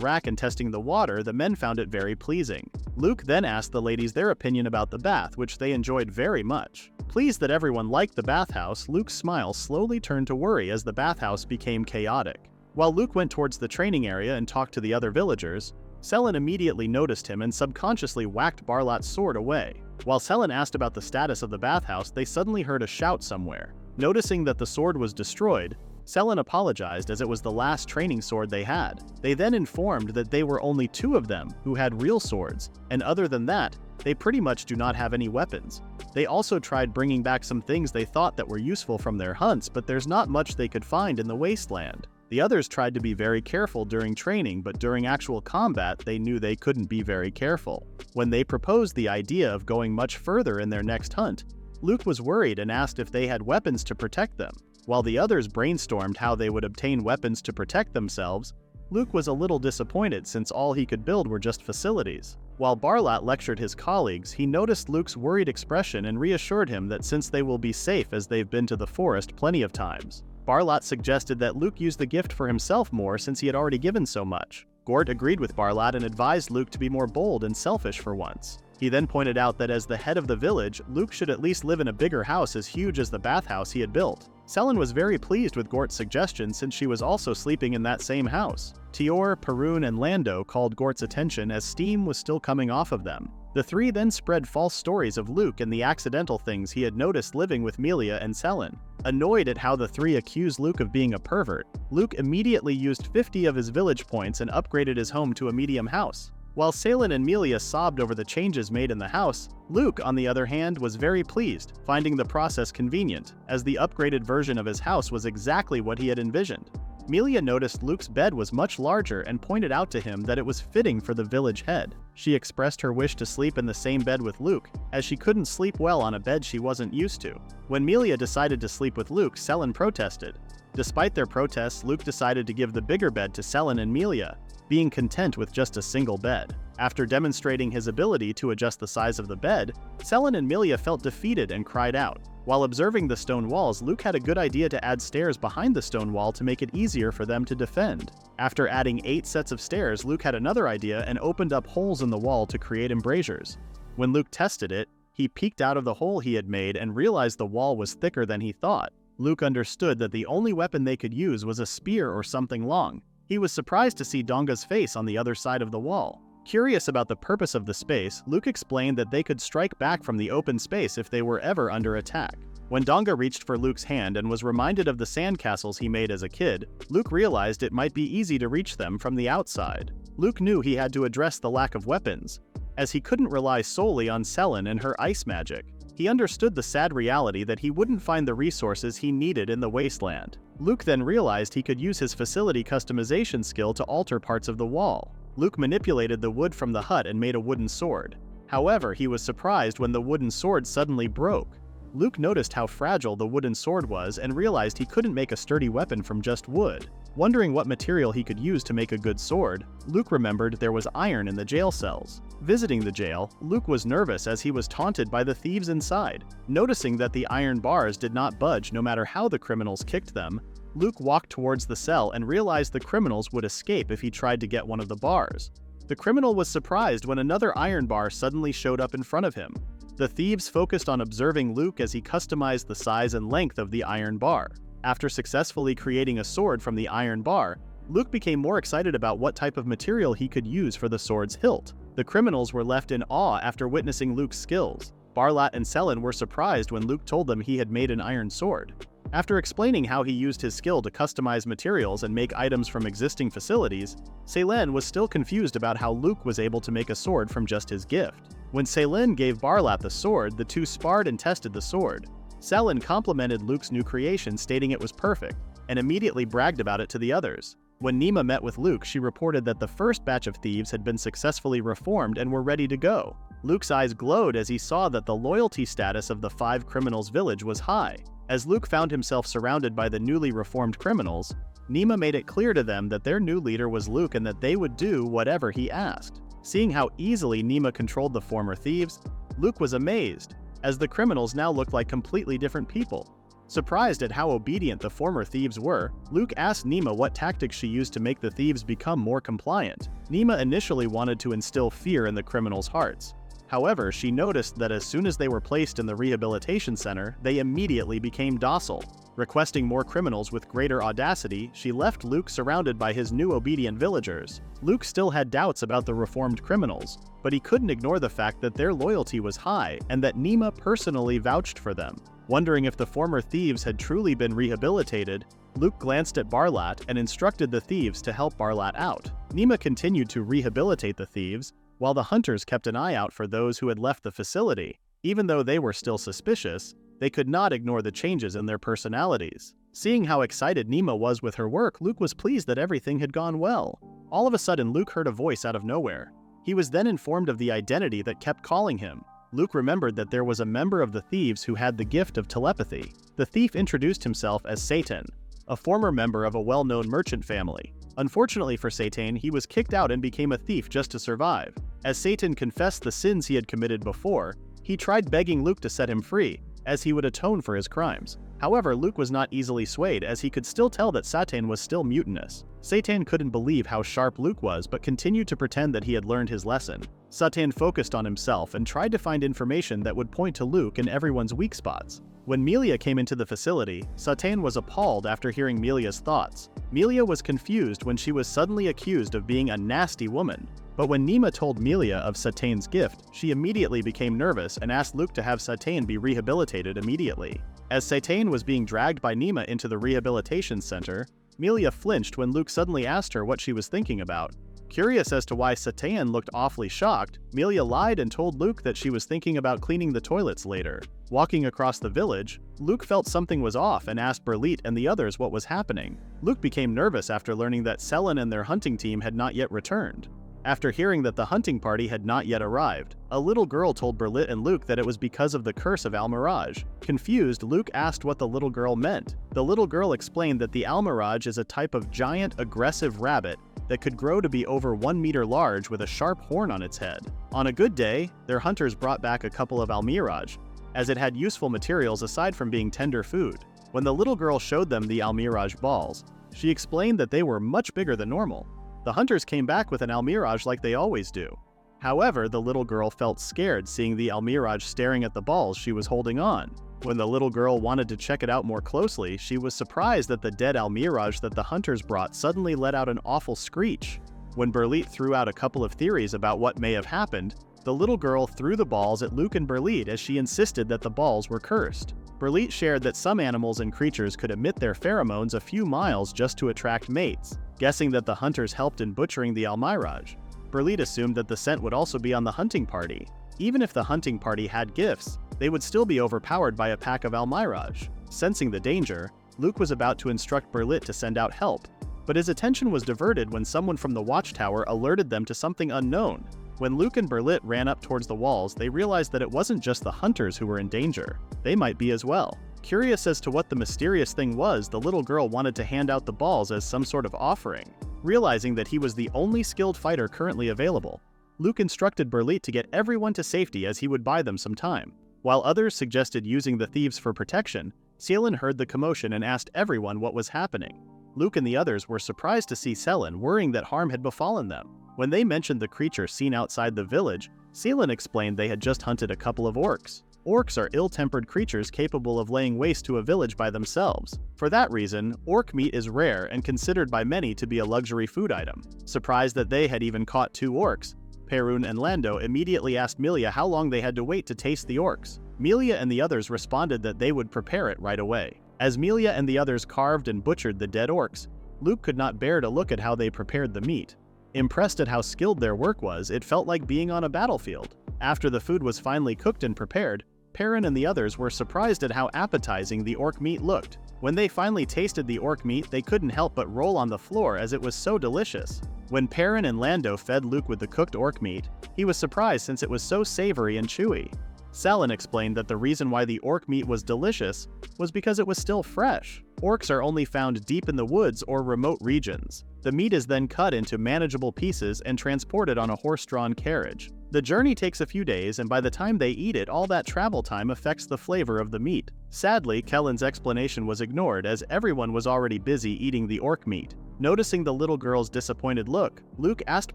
rack and testing the water, the men found it very pleasing. Luke then asked the ladies their opinion about the bath, which they enjoyed very much. Pleased that everyone liked the bathhouse, Luke's smile slowly turned to worry as the bathhouse became chaotic. While Luke went towards the training area and talked to the other villagers, Selen immediately noticed him and subconsciously whacked Barlat's sword away. While Selen asked about the status of the bathhouse, they suddenly heard a shout somewhere. Noticing that the sword was destroyed, Selen apologized as it was the last training sword they had. They then informed that they were only 2 of them who had real swords, and other than that, they pretty much do not have any weapons. They also tried bringing back some things they thought that were useful from their hunts, but there's not much they could find in the wasteland. The others tried to be very careful during training, but during actual combat they knew they couldn't be very careful. When they proposed the idea of going much further in their next hunt, Luke was worried and asked if they had weapons to protect them. While the others brainstormed how they would obtain weapons to protect themselves, Luke was a little disappointed since all he could build were just facilities. While Barlat lectured his colleagues, he noticed Luke's worried expression and reassured him that since they will be safe as they've been to the forest plenty of times. Barlat suggested that Luke use the gift for himself more since he had already given so much. Gort agreed with Barlat and advised Luke to be more bold and selfish for once. He then pointed out that as the head of the village, Luke should at least live in a bigger house as huge as the bathhouse he had built. Selen was very pleased with Gort's suggestion since she was also sleeping in that same house. Tior, Perun, and Lando called Gort's attention as steam was still coming off of them. The 3 then spread false stories of Luke and the accidental things he had noticed living with Melia and Selen. Annoyed at how the 3 accused Luke of being a pervert, Luke immediately used 50 of his village points and upgraded his home to a medium house. While Selen and Melia sobbed over the changes made in the house, Luke, on the other hand, was very pleased, finding the process convenient, as the upgraded version of his house was exactly what he had envisioned. Melia noticed Luke's bed was much larger and pointed out to him that it was fitting for the village head. She expressed her wish to sleep in the same bed with Luke, as she couldn't sleep well on a bed she wasn't used to. When Melia decided to sleep with Luke, Selen protested. Despite their protests, Luke decided to give the bigger bed to Selen and Melia, being content with just a single bed. After demonstrating his ability to adjust the size of the bed, Selin and Melia felt defeated and cried out. While observing the stone walls, Luke had a good idea to add stairs behind the stone wall to make it easier for them to defend. After adding 8 sets of stairs, Luke had another idea and opened up holes in the wall to create embrasures. When Luke tested it, he peeked out of the hole he had made and realized the wall was thicker than he thought. Luke understood that the only weapon they could use was a spear or something long. He was surprised to see Donga's face on the other side of the wall. Curious about the purpose of the space, Luke explained that they could strike back from the open space if they were ever under attack. When Donga reached for Luke's hand and was reminded of the sandcastles he made as a kid, Luke realized it might be easy to reach them from the outside. Luke knew he had to address the lack of weapons, as he couldn't rely solely on Selin and her ice magic. He understood the sad reality that he wouldn't find the resources he needed in the wasteland. Luke then realized he could use his facility customization skill to alter parts of the wall. Luke manipulated the wood from the hut and made a wooden sword. However, he was surprised when the wooden sword suddenly broke. Luke noticed how fragile the wooden sword was and realized he couldn't make a sturdy weapon from just wood. Wondering what material he could use to make a good sword, Luke remembered there was iron in the jail cells. Visiting the jail, Luke was nervous as he was taunted by the thieves inside. Noticing that the iron bars did not budge no matter how the criminals kicked them, Luke walked towards the cell and realized the criminals would escape if he tried to get one of the bars. The criminal was surprised when another iron bar suddenly showed up in front of him. The thieves focused on observing Luke as he customized the size and length of the iron bar. After successfully creating a sword from the iron bar, Luke became more excited about what type of material he could use for the sword's hilt. The criminals were left in awe after witnessing Luke's skills. Barlat and Selin were surprised when Luke told them he had made an iron sword. After explaining how he used his skill to customize materials and make items from existing facilities, Selin was still confused about how Luke was able to make a sword from just his gift. When Selin gave Barlat the sword, the two sparred and tested the sword. Selin complimented Luke's new creation, stating it was perfect, and immediately bragged about it to the others. When Nima met with Luke, she reported that the first batch of thieves had been successfully reformed and were ready to go. Luke's eyes glowed as he saw that the loyalty status of the 5 criminals' village was high. As Luke found himself surrounded by the newly reformed criminals, Nima made it clear to them that their new leader was Luke and that they would do whatever he asked. Seeing how easily Nima controlled the former thieves, Luke was amazed, as the criminals now looked like completely different people. Surprised at how obedient the former thieves were, Luke asked Nima what tactics she used to make the thieves become more compliant. Nima initially wanted to instill fear in the criminals' hearts. However, she noticed that as soon as they were placed in the rehabilitation center, they immediately became docile. Requesting more criminals with greater audacity, she left Luke surrounded by his new obedient villagers. Luke still had doubts about the reformed criminals, but he couldn't ignore the fact that their loyalty was high and that Nima personally vouched for them. Wondering if the former thieves had truly been rehabilitated, Luke glanced at Barlat and instructed the thieves to help Barlat out. Nima continued to rehabilitate the thieves, while the hunters kept an eye out for those who had left the facility. Even though they were still suspicious, they could not ignore the changes in their personalities. Seeing how excited Nima was with her work, Luke was pleased that everything had gone well. All of a sudden, Luke heard a voice out of nowhere. He was then informed of the identity that kept calling him. Luke remembered that there was a member of the thieves who had the gift of telepathy. The thief introduced himself as Satan, a former member of a well-known merchant family. Unfortunately for Satan, he was kicked out and became a thief just to survive. As Satan confessed the sins he had committed before, he tried begging Luke to set him free, as he would atone for his crimes. However, Luke was not easily swayed, as he could still tell that Satan was still mutinous. Satan couldn't believe how sharp Luke was, but continued to pretend that he had learned his lesson. Satan focused on himself and tried to find information that would point to Luke and everyone's weak spots. When Melia came into the facility, Satan was appalled after hearing Melia's thoughts. Melia was confused when she was suddenly accused of being a nasty woman. But when Nima told Melia of Satan's gift, she immediately became nervous and asked Luke to have Satan be rehabilitated immediately. As Satan was being dragged by Nima into the rehabilitation center, Melia flinched when Luke suddenly asked her what she was thinking about. Curious as to why Satan looked awfully shocked, Melia lied and told Luke that she was thinking about cleaning the toilets later. Walking across the village, Luke felt something was off and asked Berlit and the others what was happening. Luke became nervous after learning that Selin and their hunting team had not yet returned. After hearing that the hunting party had not yet arrived, a little girl told Berlit and Luke that it was because of the curse of Almiraj. Confused, Luke asked what the little girl meant. The little girl explained that the Almiraj is a type of giant, aggressive rabbit that could grow to be over 1 meter large with a sharp horn on its head. On a good day, their hunters brought back a couple of almiraj, as it had useful materials aside from being tender food. When the little girl showed them the almiraj balls, she explained that they were much bigger than normal. The hunters came back with an almiraj like they always do. However, the little girl felt scared seeing the almiraj staring at the balls she was holding on. When the little girl wanted to check it out more closely, she was surprised that the dead almiraj that the hunters brought suddenly let out an awful screech. When Berlit threw out a couple of theories about what may have happened, the little girl threw the balls at Luke and Berlit as she insisted that the balls were cursed. Berlit shared that some animals and creatures could emit their pheromones a few miles just to attract mates, guessing that the hunters helped in butchering the almiraj. Berlit assumed that the scent would also be on the hunting party. Even if the hunting party had gifts, they would still be overpowered by a pack of almiraj. Sensing the danger, Luke was about to instruct Berlit to send out help, but his attention was diverted when someone from the watchtower alerted them to something unknown. When Luke and Berlit ran up towards the walls, they realized that it wasn't just the hunters who were in danger. They might be as well. Curious as to what the mysterious thing was, the little girl wanted to hand out the balls as some sort of offering. Realizing that he was the only skilled fighter currently available, Luke instructed Berlit to get everyone to safety as he would buy them some time. While others suggested using the thieves for protection, Selin heard the commotion and asked everyone what was happening. Luke and the others were surprised to see Selin, worrying that harm had befallen them. When they mentioned the creature seen outside the village, Selin explained they had just hunted a couple of orcs. Orcs are ill-tempered creatures capable of laying waste to a village by themselves. For that reason, orc meat is rare and considered by many to be a luxury food item. Surprised that they had even caught 2 orcs, Perun and Lando immediately asked Milia how long they had to wait to taste the orcs. Milia and the others responded that they would prepare it right away. As Milia and the others carved and butchered the dead orcs, Luke could not bear to look at how they prepared the meat. Impressed at how skilled their work was, it felt like being on a battlefield. After the food was finally cooked and prepared, Perrin and the others were surprised at how appetizing the orc meat looked. When they finally tasted the orc meat, they couldn't help but roll on the floor as it was so delicious. When Perrin and Lando fed Luke with the cooked orc meat, he was surprised since it was so savory and chewy. Salin explained that the reason why the orc meat was delicious was because it was still fresh. Orcs are only found deep in the woods or remote regions. The meat is then cut into manageable pieces and transported on a horse-drawn carriage. The journey takes a few days, and by the time they eat it, all that travel time affects the flavor of the meat. Sadly, Kellen's explanation was ignored as everyone was already busy eating the orc meat. Noticing the little girl's disappointed look, Luke asked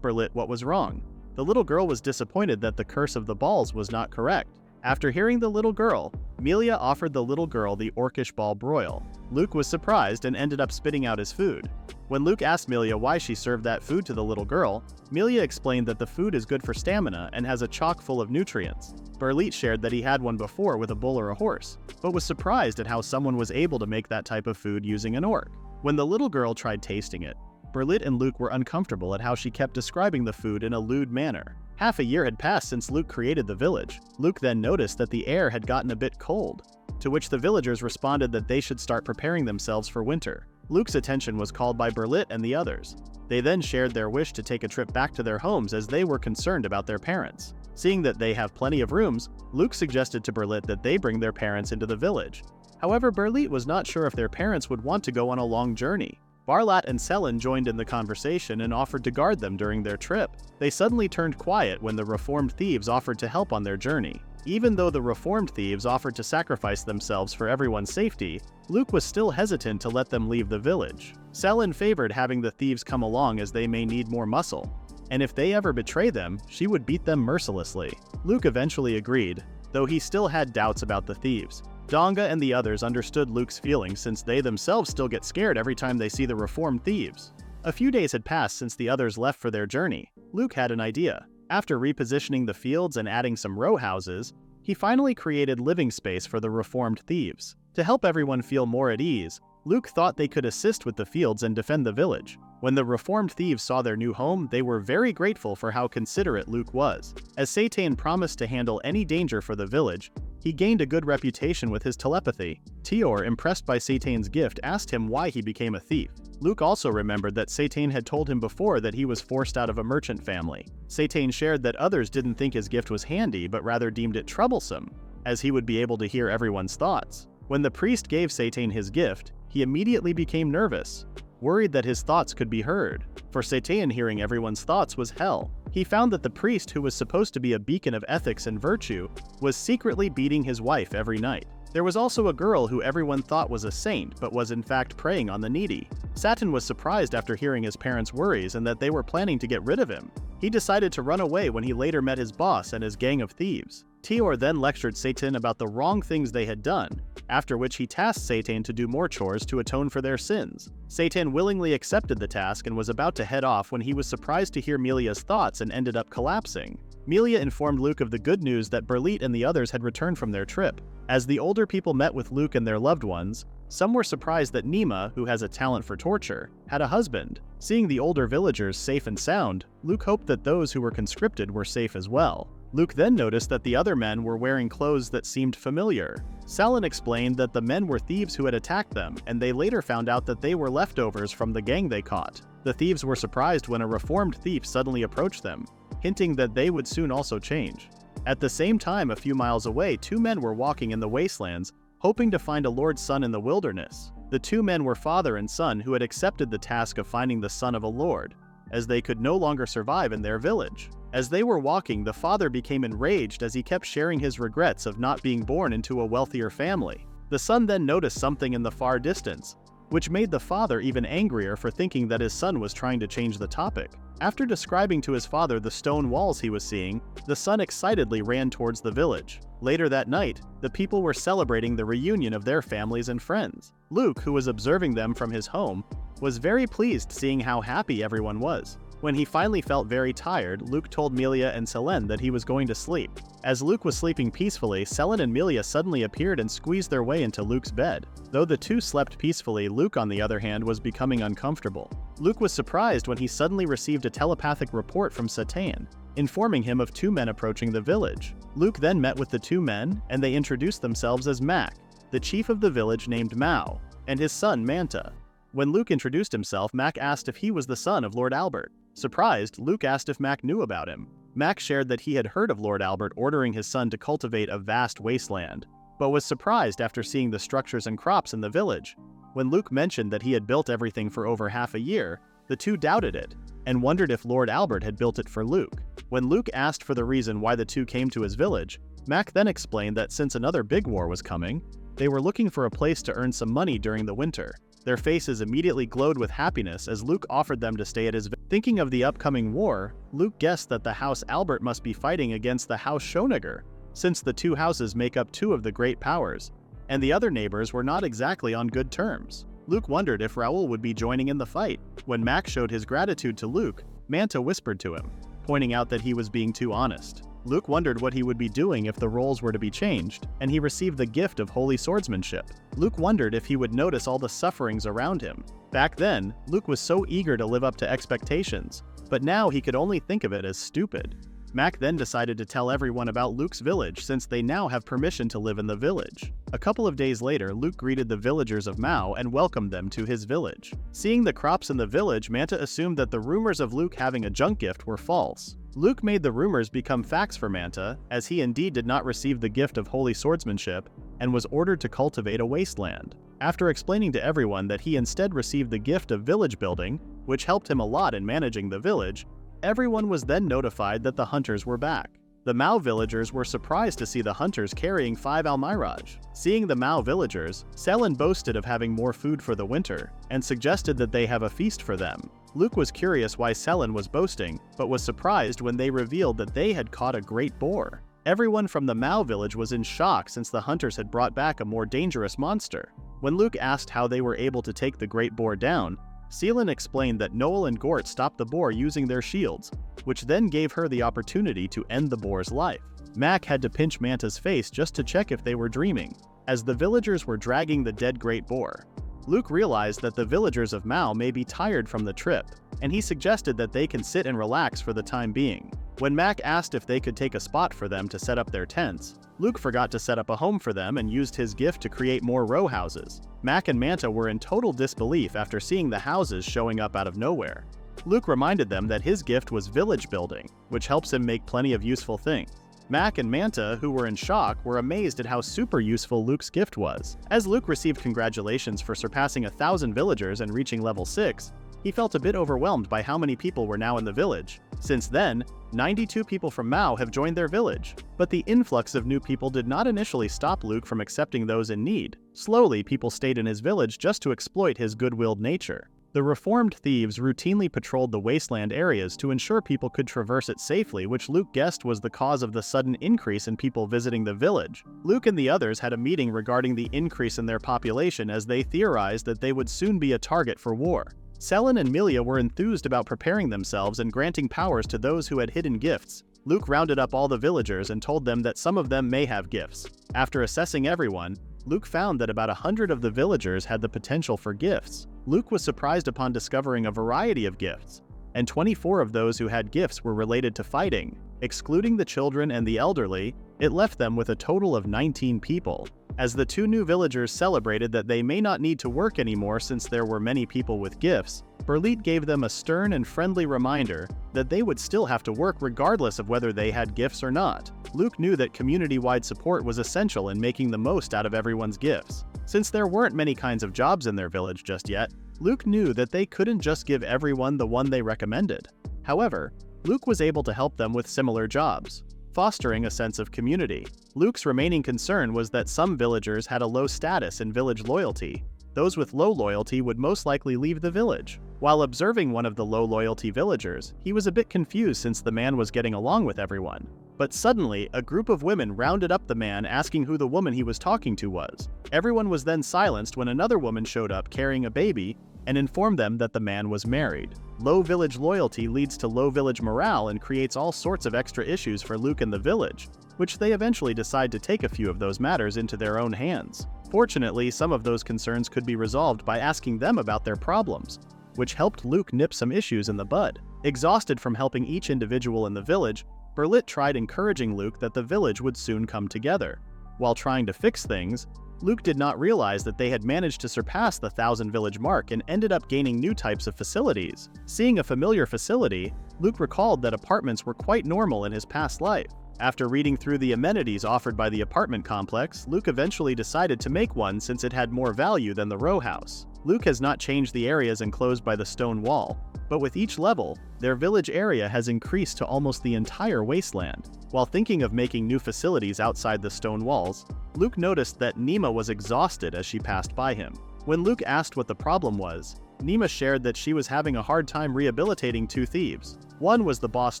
Berlit what was wrong. The little girl was disappointed that the curse of the balls was not correct. After hearing the little girl, Milia offered the little girl the orcish ball broil. Luke was surprised and ended up spitting out his food. When Luke asked Milia why she served that food to the little girl, Milia explained that the food is good for stamina and has a chock full of nutrients. Berlit shared that he had one before with a bull or a horse, but was surprised at how someone was able to make that type of food using an orc. When the little girl tried tasting it, Berlit and Luke were uncomfortable at how she kept describing the food in a lewd manner. Half a year had passed since Luke created the village. Luke then noticed that the air had gotten a bit cold, to which the villagers responded that they should start preparing themselves for winter. Luke's attention was called by Berlit and the others. They then shared their wish to take a trip back to their homes as they were concerned about their parents. Seeing that they have plenty of rooms, Luke suggested to Berlit that they bring their parents into the village. However, Berlit was not sure if their parents would want to go on a long journey. Barlat and Selin joined in the conversation and offered to guard them during their trip. They suddenly turned quiet when the reformed thieves offered to help on their journey. Even though the reformed thieves offered to sacrifice themselves for everyone's safety, Luke was still hesitant to let them leave the village. Selin favored having the thieves come along as they may need more muscle, and if they ever betray them, she would beat them mercilessly. Luke eventually agreed, though he still had doubts about the thieves. Donga and the others understood Luke's feelings since they themselves still get scared every time they see the reformed thieves. A few days had passed since the others left for their journey. Luke had an idea. After repositioning the fields and adding some row houses, he finally created living space for the reformed thieves. To help everyone feel more at ease, Luke thought they could assist with the fields and defend the village. When the reformed thieves saw their new home, they were very grateful for how considerate Luke was. As Satan promised to handle any danger for the village, he gained a good reputation with his telepathy. Tior, impressed by Satan's gift, asked him why he became a thief. Luke also remembered that Satan had told him before that he was forced out of a merchant family. Satan shared that others didn't think his gift was handy but rather deemed it troublesome, as he would be able to hear everyone's thoughts. When the priest gave Satan his gift, he immediately became nervous. worried that his thoughts could be heard. For Satan, hearing everyone's thoughts was hell. He found that the priest, who was supposed to be a beacon of ethics and virtue, was secretly beating his wife every night. There was also a girl who everyone thought was a saint but was in fact preying on the needy. Satan was surprised after hearing his parents' worries and that they were planning to get rid of him. He decided to run away when he later met his boss and his gang of thieves. Tior then lectured Satan about the wrong things they had done, after which he tasked Satan to do more chores to atone for their sins. Satan willingly accepted the task and was about to head off when he was surprised to hear Melia's thoughts and ended up collapsing. Melia informed Luke of the good news that Berlit and the others had returned from their trip. As the older people met with Luke and their loved ones, some were surprised that Nima, who has a talent for torture, had a husband. Seeing the older villagers safe and sound, Luke hoped that those who were conscripted were safe as well. Luke then noticed that the other men were wearing clothes that seemed familiar. Selen explained that the men were thieves who had attacked them, and they later found out that they were leftovers from the gang they caught. The thieves were surprised when a reformed thief suddenly approached them, hinting that they would soon also change. At the same time, a few miles away, two men were walking in the wastelands, hoping to find a Lord's son in the wilderness. The two men were father and son who had accepted the task of finding the son of a lord, as they could no longer survive in their village. As they were walking, the father became enraged as he kept sharing his regrets of not being born into a wealthier family. The son then noticed something in the far distance, which made the father even angrier for thinking that his son was trying to change the topic. After describing to his father the stone walls he was seeing, the son excitedly ran towards the village. Later that night, the people were celebrating the reunion of their families and friends. Luke, who was observing them from his home, was very pleased seeing how happy everyone was. When he finally felt very tired, Luke told Melia and Selen that he was going to sleep. As Luke was sleeping peacefully, Selen and Melia suddenly appeared and squeezed their way into Luke's bed. Though the two slept peacefully, Luke, on the other hand, was becoming uncomfortable. Luke was surprised when he suddenly received a telepathic report from Satan, informing him of two men approaching the village. Luke then met with the two men, and they introduced themselves as Mac, the chief of the village named Mao, and his son Manta. When Luke introduced himself, Mac asked if he was the son of Lord Albert. Surprised, Luke asked if Mac knew about him. Mac shared that he had heard of Lord Albert ordering his son to cultivate a vast wasteland, but was surprised after seeing the structures and crops in the village. When Luke mentioned that he had built everything for over half a year, the two doubted it, and wondered if Lord Albert had built it for Luke. When Luke asked for the reason why the two came to his village, Mac then explained that since another big war was coming, they were looking for a place to earn some money during the winter. Their faces immediately glowed with happiness as Luke offered them to stay at his village. Thinking of the upcoming war, Luke guessed that the House Albert must be fighting against the House Schoneger, since the two houses make up two of the great powers, and the other neighbors were not exactly on good terms. Luke wondered if Raoul would be joining in the fight. When Mac showed his gratitude to Luke, Manta whispered to him, pointing out that he was being too honest. Luke wondered what he would be doing if the roles were to be changed, and he received the gift of holy swordsmanship. Luke wondered if he would notice all the sufferings around him. Back then, Luke was so eager to live up to expectations, but now he could only think of it as stupid. Mac then decided to tell everyone about Luke's village since they now have permission to live in the village. A couple of days later, Luke greeted the villagers of Mao and welcomed them to his village. Seeing the crops in the village, Manta assumed that the rumors of Luke having a junk gift were false. Luke made the rumors become facts for Manta, as he indeed did not receive the gift of holy swordsmanship and was ordered to cultivate a wasteland. After explaining to everyone that he instead received the gift of village building, which helped him a lot in managing the village, everyone was then notified that the hunters were back. The Mao villagers were surprised to see the hunters carrying 5 almiraj. Seeing the Mao villagers, Selen boasted of having more food for the winter, and suggested that they have a feast for them. Luke was curious why Selen was boasting, but was surprised when they revealed that they had caught a great boar. Everyone from the Mao village was in shock since the hunters had brought back a more dangerous monster. When Luke asked how they were able to take the great boar down, Selen explained that Noel and Gort stopped the boar using their shields, which then gave her the opportunity to end the boar's life. Mac had to pinch Manta's face just to check if they were dreaming, as the villagers were dragging the dead great boar. Luke realized that the villagers of Mao may be tired from the trip, and he suggested that they can sit and relax for the time being. When Mac asked if they could take a spot for them to set up their tents, Luke forgot to set up a home for them and used his gift to create more row houses. Mac and Manta were in total disbelief after seeing the houses showing up out of nowhere. Luke reminded them that his gift was village building, which helps him make plenty of useful things. Mac and Manta, who were in shock, were amazed at how super useful Luke's gift was. As Luke received congratulations for surpassing 1,000 villagers and reaching level 6, he felt a bit overwhelmed by how many people were now in the village. Since then, 92 people from Mao have joined their village. But the influx of new people did not initially stop Luke from accepting those in need. Slowly, people stayed in his village just to exploit his good-willed nature. The reformed thieves routinely patrolled the wasteland areas to ensure people could traverse it safely, which Luke guessed was the cause of the sudden increase in people visiting the village. Luke and the others had a meeting regarding the increase in their population as they theorized that they would soon be a target for war. Selen and Milia were enthused about preparing themselves and granting powers to those who had hidden gifts. Luke rounded up all the villagers and told them that some of them may have gifts. After assessing everyone, Luke found that about 100 of the villagers had the potential for gifts. Luke was surprised upon discovering a variety of gifts, and 24 of those who had gifts were related to fighting. Excluding the children and the elderly, it left them with a total of 19 people. As the two new villagers celebrated that they may not need to work anymore since there were many people with gifts, Berlit gave them a stern and friendly reminder that they would still have to work regardless of whether they had gifts or not. Luke knew that community-wide support was essential in making the most out of everyone's gifts. Since there weren't many kinds of jobs in their village just yet, Luke knew that they couldn't just give everyone the one they recommended. However, Luke was able to help them with similar jobs, fostering a sense of community. Luke's remaining concern was that some villagers had a low status in village loyalty. Those with low loyalty would most likely leave the village. While observing one of the low-loyalty villagers, he was a bit confused since the man was getting along with everyone. But suddenly, a group of women rounded up the man asking who the woman he was talking to was. Everyone was then silenced when another woman showed up carrying a baby and informed them that the man was married. Low village loyalty leads to low village morale and creates all sorts of extra issues for Luke and the village, which they eventually decide to take a few of those matters into their own hands. Fortunately, some of those concerns could be resolved by asking them about their problems, which helped Luke nip some issues in the bud. Exhausted from helping each individual in the village, Berlit tried encouraging Luke that the village would soon come together. While trying to fix things, Luke did not realize that they had managed to surpass the 1,000 village mark and ended up gaining new types of facilities. Seeing a familiar facility, Luke recalled that apartments were quite normal in his past life. After reading through the amenities offered by the apartment complex, Luke eventually decided to make one since it had more value than the row house. Luke has not changed the areas enclosed by the stone wall, but with each level, their village area has increased to almost the entire wasteland. While thinking of making new facilities outside the stone walls, Luke noticed that Nima was exhausted as she passed by him. When Luke asked what the problem was, Nima shared that she was having a hard time rehabilitating two thieves. One was the boss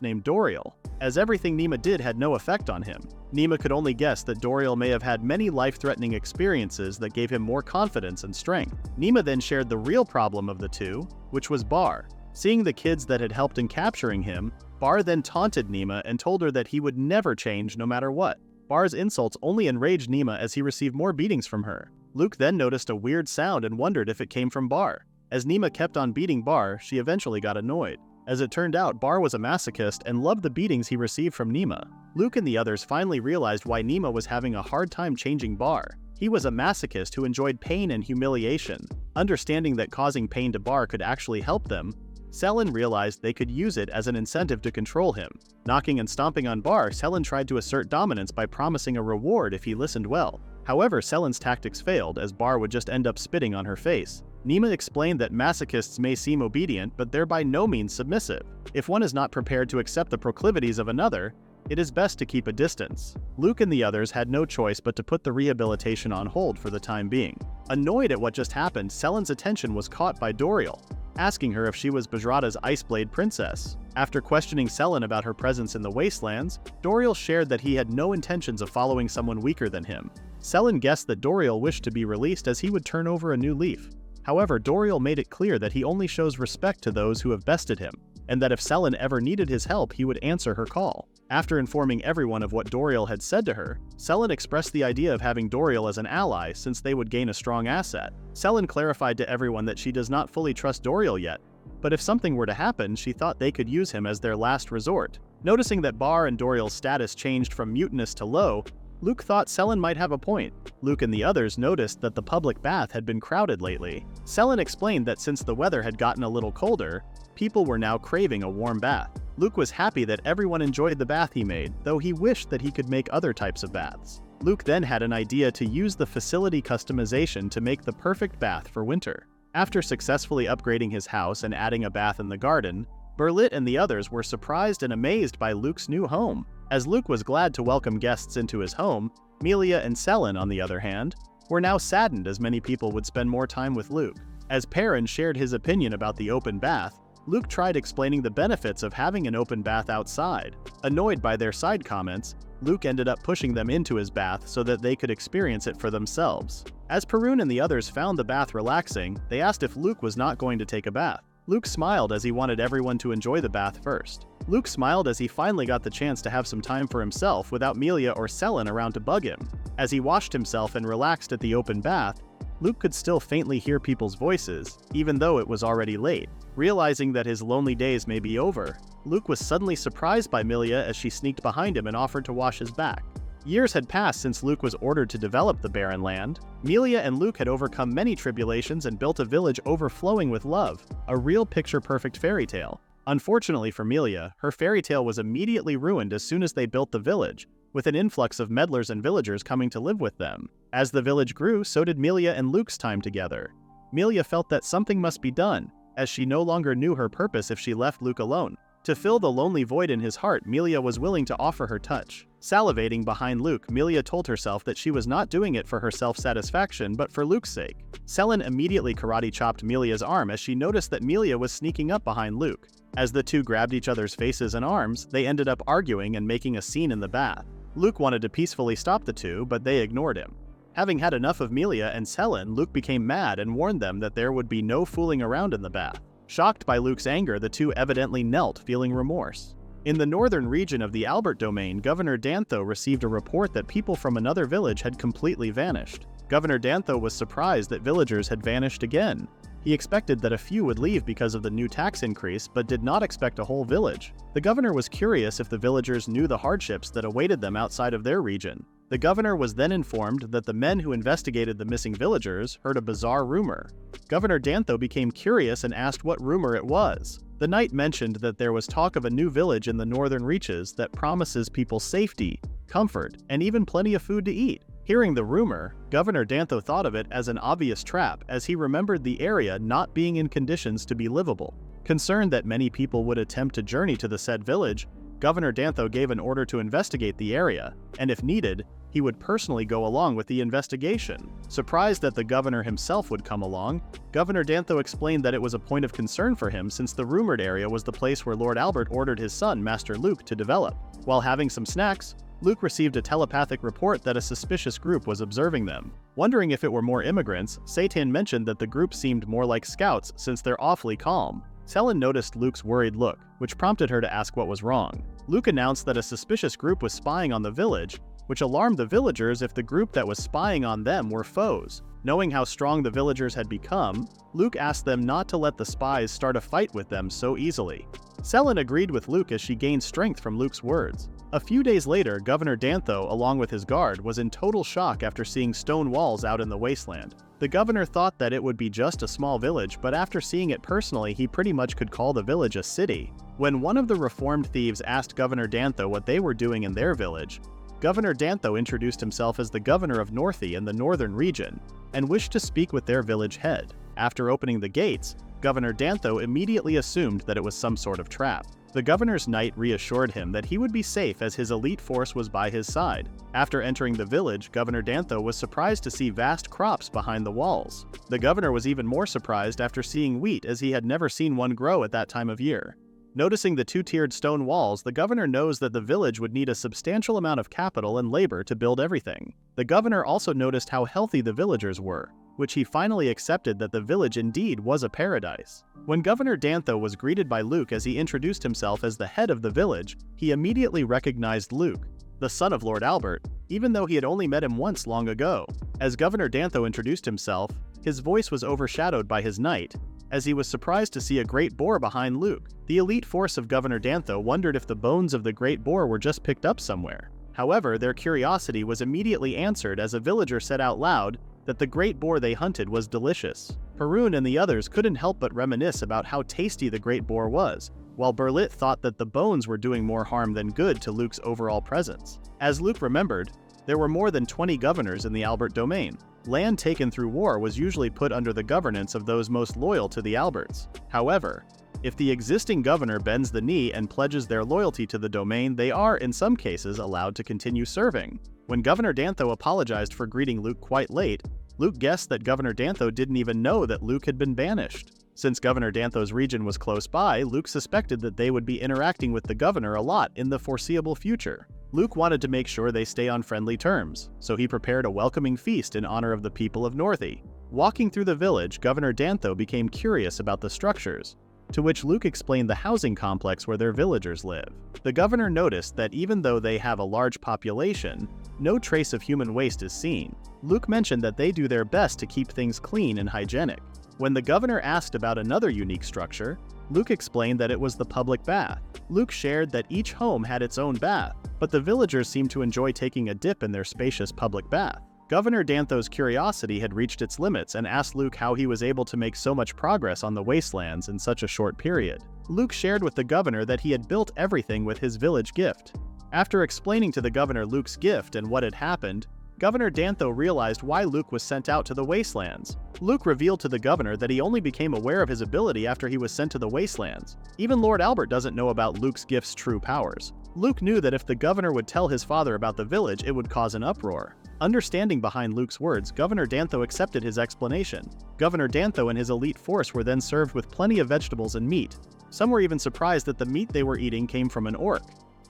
named Doriel, as everything Nima did had no effect on him. Nima could only guess that Doriel may have had many life-threatening experiences that gave him more confidence and strength. Nima then shared the real problem of the two, which was Bar. Seeing the kids that had helped in capturing him, Bar then taunted Nima and told her that he would never change no matter what. Bar's insults only enraged Nima as he received more beatings from her. Luke then noticed a weird sound and wondered if it came from Bar. As Nima kept on beating Bar, she eventually got annoyed. As it turned out, Bar was a masochist and loved the beatings he received from Nima. Luke and the others finally realized why Nima was having a hard time changing Bar. He was a masochist who enjoyed pain and humiliation. Understanding that causing pain to Bar could actually help them, Selen realized they could use it as an incentive to control him. Knocking and stomping on Bar, Selen tried to assert dominance by promising a reward if he listened well. However, Selen's tactics failed, as Bar would just end up spitting on her face. Nima explained that masochists may seem obedient, but they're by no means submissive. If one is not prepared to accept the proclivities of another, it is best to keep a distance. Luke and the others had no choice but to put the rehabilitation on hold for the time being. Annoyed at what just happened, Selen's attention was caught by Doriel, asking her if she was Bajrata's Iceblade princess. After questioning Selen about her presence in the wastelands, Doriel shared that he had no intentions of following someone weaker than him. Selen guessed that Doriel wished to be released as he would turn over a new leaf. However, Doriel made it clear that he only shows respect to those who have bested him, and that if Selen ever needed his help, he would answer her call. After informing everyone of what Doriel had said to her, Selen expressed the idea of having Doriel as an ally since they would gain a strong asset. Selen clarified to everyone that she does not fully trust Doriel yet, but if something were to happen, she thought they could use him as their last resort. Noticing that Bar and Doriel's status changed from mutinous to low, Luke thought Selen might have a point. Luke and the others noticed that the public bath had been crowded lately. Selen explained that since the weather had gotten a little colder, people were now craving a warm bath. Luke was happy that everyone enjoyed the bath he made, though he wished that he could make other types of baths. Luke then had an idea to use the facility customization to make the perfect bath for winter. After successfully upgrading his house and adding a bath in the garden, Berlit and the others were surprised and amazed by Luke's new home. As Luke was glad to welcome guests into his home, Melia and Selin, on the other hand, were now saddened as many people would spend more time with Luke. As Perrin shared his opinion about the open bath, Luke tried explaining the benefits of having an open bath outside. Annoyed by their side comments, Luke ended up pushing them into his bath so that they could experience it for themselves. As Perun and the others found the bath relaxing, they asked if Luke was not going to take a bath. Luke smiled as he wanted everyone to enjoy the bath first. Luke smiled as he finally got the chance to have some time for himself without Melia or Selin around to bug him. As he washed himself and relaxed at the open bath, Luke could still faintly hear people's voices, even though it was already late. Realizing that his lonely days may be over, Luke was suddenly surprised by Melia as she sneaked behind him and offered to wash his back. Years had passed since Luke was ordered to develop the barren land. Melia and Luke had overcome many tribulations and built a village overflowing with love, a real picture-perfect fairy tale. Unfortunately for Melia, her fairy tale was immediately ruined as soon as they built the village, with an influx of meddlers and villagers coming to live with them. As the village grew, so did Melia and Luke's time together. Melia felt that something must be done, as she no longer knew her purpose if she left Luke alone. To fill the lonely void in his heart, Melia was willing to offer her touch. Salivating behind Luke, Melia told herself that she was not doing it for her self-satisfaction but for Luke's sake. Selin immediately karate-chopped Melia's arm as she noticed that Melia was sneaking up behind Luke. As the two grabbed each other's faces and arms, they ended up arguing and making a scene in the bath. Luke wanted to peacefully stop the two, but they ignored him. Having had enough of Melia and Selin, Luke became mad and warned them that there would be no fooling around in the bath. Shocked by Luke's anger, the two evidently knelt, feeling remorse. In the northern region of the Albert domain, Governor Dantho received a report that people from another village had completely vanished. Governor Dantho was surprised that villagers had vanished again. He expected that a few would leave because of the new tax increase, but did not expect a whole village. The governor was curious if the villagers knew the hardships that awaited them outside of their region. The governor was then informed that the men who investigated the missing villagers heard a bizarre rumor. Governor Dantho became curious and asked what rumor it was. The knight mentioned that there was talk of a new village in the northern reaches that promises people safety, comfort, and even plenty of food to eat. Hearing the rumor, Governor Dantho thought of it as an obvious trap as he remembered the area not being in conditions to be livable. Concerned that many people would attempt to journey to the said village, Governor Dantho gave an order to investigate the area, and if needed, he would personally go along with the investigation. Surprised that the governor himself would come along, Governor Dantho explained that it was a point of concern for him since the rumored area was the place where Lord Albert ordered his son, Master Luke, to develop. While having some snacks, Luke received a telepathic report that a suspicious group was observing them. Wondering if it were more immigrants, Satan mentioned that the group seemed more like scouts since they're awfully calm. Selin noticed Luke's worried look, which prompted her to ask what was wrong. Luke announced that a suspicious group was spying on the village, which alarmed the villagers if the group that was spying on them were foes. Knowing how strong the villagers had become, Luke asked them not to let the spies start a fight with them so easily. Selin agreed with Luke as she gained strength from Luke's words. A few days later, Governor Dantho, along with his guard, was in total shock after seeing stone walls out in the wasteland. The governor thought that it would be just a small village, but after seeing it personally, he pretty much could call the village a city. When one of the reformed thieves asked Governor Dantho what they were doing in their village, Governor Dantho introduced himself as the governor of Northie in the northern region, and wished to speak with their village head. After opening the gates, Governor Dantho immediately assumed that it was some sort of trap. The governor's knight reassured him that he would be safe as his elite force was by his side. After entering the village, Governor Dantho was surprised to see vast crops behind the walls. The governor was even more surprised after seeing wheat as he had never seen one grow at that time of year. Noticing the two-tiered stone walls, the governor knows that the village would need a substantial amount of capital and labor to build everything. The governor also noticed how healthy the villagers were, which he finally accepted that the village indeed was a paradise. When Governor Dantho was greeted by Luke as he introduced himself as the head of the village, he immediately recognized Luke, the son of Lord Albert, even though he had only met him once long ago. As Governor Dantho introduced himself, his voice was overshadowed by his knight, as he was surprised to see a great boar behind Luke. The elite force of Governor Dantho wondered if the bones of the great boar were just picked up somewhere. However, their curiosity was immediately answered as a villager said out loud that the great boar they hunted was delicious. Perun and the others couldn't help but reminisce about how tasty the great boar was, while Berlit thought that the bones were doing more harm than good to Luke's overall presence. As Luke remembered, there were more than 20 governors in the Albert domain. Land taken through war was usually put under the governance of those most loyal to the Alberts. However, if the existing governor bends the knee and pledges their loyalty to the domain, they are, in some cases, allowed to continue serving. When Governor Dantho apologized for greeting Luke quite late, Luke guessed that Governor Dantho didn't even know that Luke had been banished. Since Governor Dantho's region was close by, Luke suspected that they would be interacting with the governor a lot in the foreseeable future. Luke wanted to make sure they stay on friendly terms, so he prepared a welcoming feast in honor of the people of Northy. Walking through the village, Governor Dantho became curious about the structures, to which Luke explained the housing complex where their villagers live. The governor noticed that even though they have a large population, no trace of human waste is seen. Luke mentioned that they do their best to keep things clean and hygienic. When the governor asked about another unique structure, Luke explained that it was the public bath. Luke shared that each home had its own bath, but the villagers seemed to enjoy taking a dip in their spacious public bath. Governor Dantho's curiosity had reached its limits and asked Luke how he was able to make so much progress on the wastelands in such a short period. Luke shared with the governor that he had built everything with his village gift. After explaining to the governor Luke's gift and what had happened, Governor Dantho realized why Luke was sent out to the wastelands. Luke revealed to the governor that he only became aware of his ability after he was sent to the wastelands. Even Lord Albert doesn't know about Luke's gift's true powers. Luke knew that if the governor would tell his father about the village, it would cause an uproar. Understanding behind Luke's words, Governor Dantho accepted his explanation. Governor Dantho and his elite force were then served with plenty of vegetables and meat. Some were even surprised that the meat they were eating came from an orc.